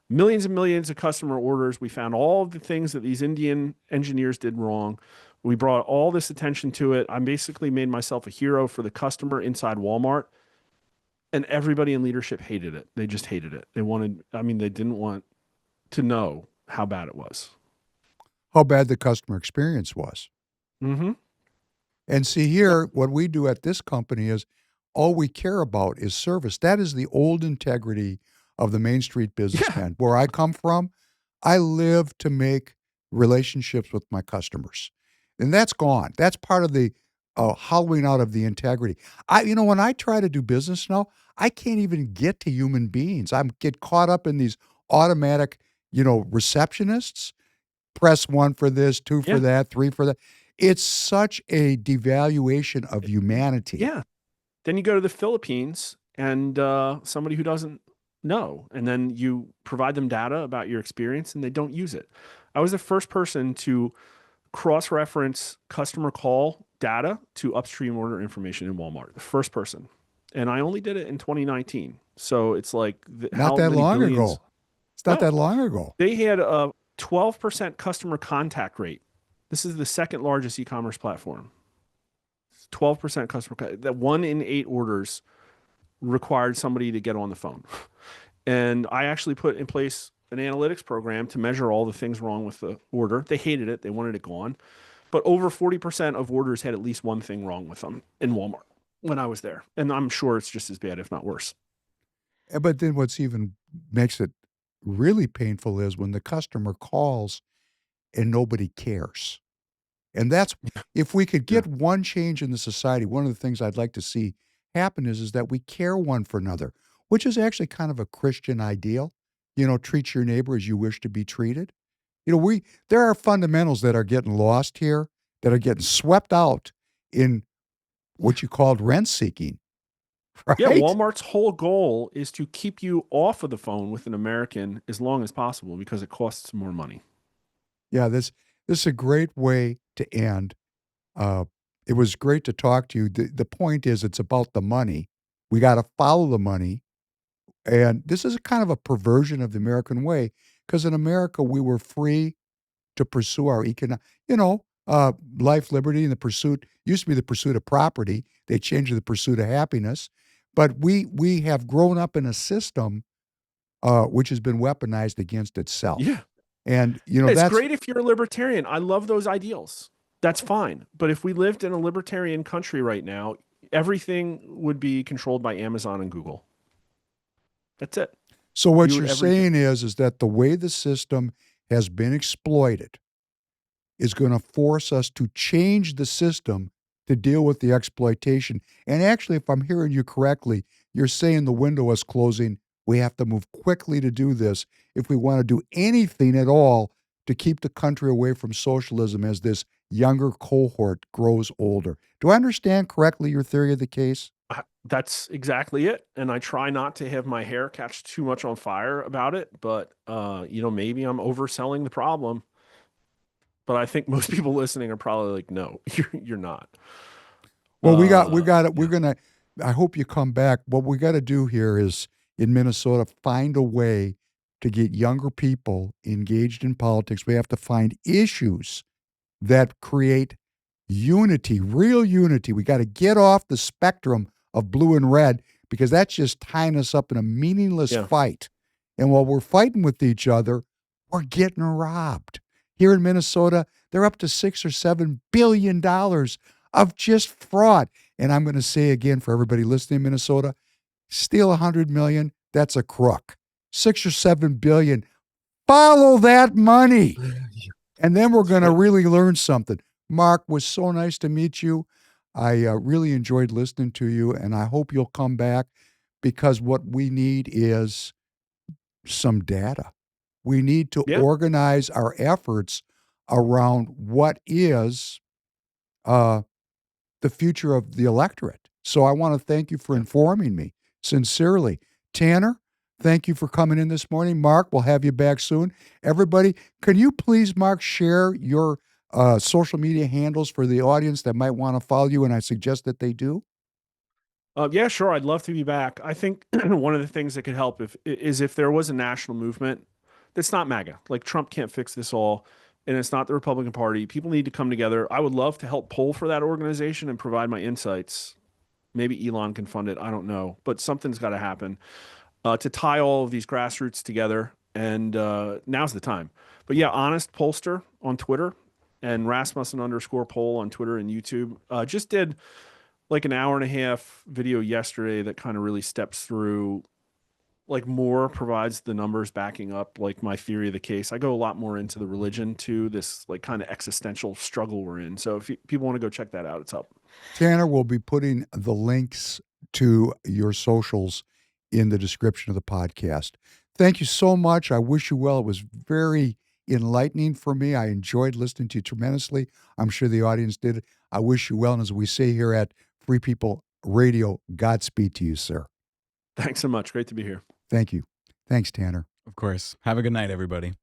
millions and millions of customer orders. We found all of the things that these Indian engineers did wrong. We brought all this attention to it. I basically made myself a hero for the customer inside Walmart. And everybody in leadership hated it. They just hated it. They didn't want to know how bad it was. how bad the customer experience was. Mm-hmm. And see here, what we do at this company is all we care about is service. That is the old integrity of the Main Street businessman. Where I come from, I live to make relationships with my customers. And that's gone. That's part of the hollowing out of the integrity. When I try to do business now, I can't even get to human beings. I get caught up in these automatic, receptionists. Press 1 for this, 2 for that, 3 for that. It's such a devaluation of humanity. Yeah. Then you go to the Philippines and somebody who doesn't know, and then you provide them data about your experience and they don't use it. I was the first person to cross-reference customer call data to upstream order information in Walmart. The first person. And I only did it in 2019. So it's like Not that long ago. It's not that long ago. They had a 12% customer contact rate. This is the second largest e-commerce platform. 12% customer. That 1 in 8 orders required somebody to get on the phone. And I actually put in place an analytics program to measure all the things wrong with the order. They hated it. They wanted it gone. But over 40% of orders had at least one thing wrong with them in Walmart when I was there. And I'm sure it's just as bad, if not worse. But then what's even makes it really painful is when the customer calls and nobody cares. And that's, if we could get one change in the society, one of the things I'd like to see happen is that we care one for another, which is actually kind of a Christian ideal. Treat your neighbor as you wish to be treated. There are fundamentals that are getting lost here, that are getting swept out in what you called rent seeking. Right? Yeah, Walmart's whole goal is to keep you off of the phone with an American as long as possible because it costs more money. Yeah, this is a great way to end. It was great to talk to you. The point is, it's about the money. We got to follow the money. And this is a kind of a perversion of the American way, because in America, we were free to pursue our life, liberty, and the pursuit used to be the pursuit of property. They changed to the pursuit of happiness. But we have grown up in a system which has been weaponized against itself. Yeah. And, It's that's great if you're a libertarian. I love those ideals. That's fine. But if we lived in a libertarian country right now, everything would be controlled by Amazon and Google. That's it. So what You- you're everything- saying is that the way the system has been exploited is going to force us to change the system to deal with the exploitation. And actually, if I'm hearing you correctly, you're saying the window is closing. We have to move quickly to do this if we want to do anything at all to keep the country away from socialism as this younger cohort grows older. Do I understand correctly your theory of the case? That's exactly it. And I try not to have my hair catch too much on fire about it, but maybe I'm overselling the problem. But I think most people listening are probably like, no, you're not. Well, we're gonna. I hope you come back. What we got to do here is in Minnesota find a way to get younger people engaged in politics. We have to find issues that create unity, real unity. We got to get off the spectrum of blue and red because that's just tying us up in a meaningless fight. And while we're fighting with each other, we're getting robbed. Here in Minnesota, they're up to $6 or $7 billion of just fraud. And I'm going to say again for everybody listening in Minnesota, steal $100 million, that's a crook. $6 or $7 billion, follow that money. And then we're going to really learn something. Mark, was so nice to meet you. I really enjoyed listening to you, and I hope you'll come back because what we need is some data. We need to organize our efforts around what is the future of the electorate. So I want to thank you for informing me sincerely. Tanner, thank you for coming in this morning. Mark, we'll have you back soon. Everybody, can you please, Mark, share your social media handles for the audience that might want to follow you? And I suggest that they do. Yeah, sure. I'd love to be back. I think one of the things that could help is if there was a national movement that's not MAGA. Like Trump can't fix this all, and it's not the Republican Party. People need to come together. I would love to help poll for that organization and provide my insights. Maybe Elon can fund it. I don't know, but something's got to happen to tie all of these grassroots together. And now's the time. But yeah, Honest Pollster on Twitter and Rasmussen_poll on Twitter and YouTube. Just did like an hour and a half video yesterday that kind of really steps through, like more provides the numbers backing up like my theory of the case. I go a lot more into the religion too, this like kind of existential struggle we're in. So if people want to go check that out, it's up. Tanner will be putting the links to your socials in the description of the podcast. Thank you so much. I wish you well. It was very enlightening for me. I enjoyed listening to you tremendously. I'm sure the audience did. I wish you well. And as we say here at Free People Radio, Godspeed to you, sir. Thanks so much. Great to be here. Thank you. Thanks, Tanner. Of course. Have a good night, everybody.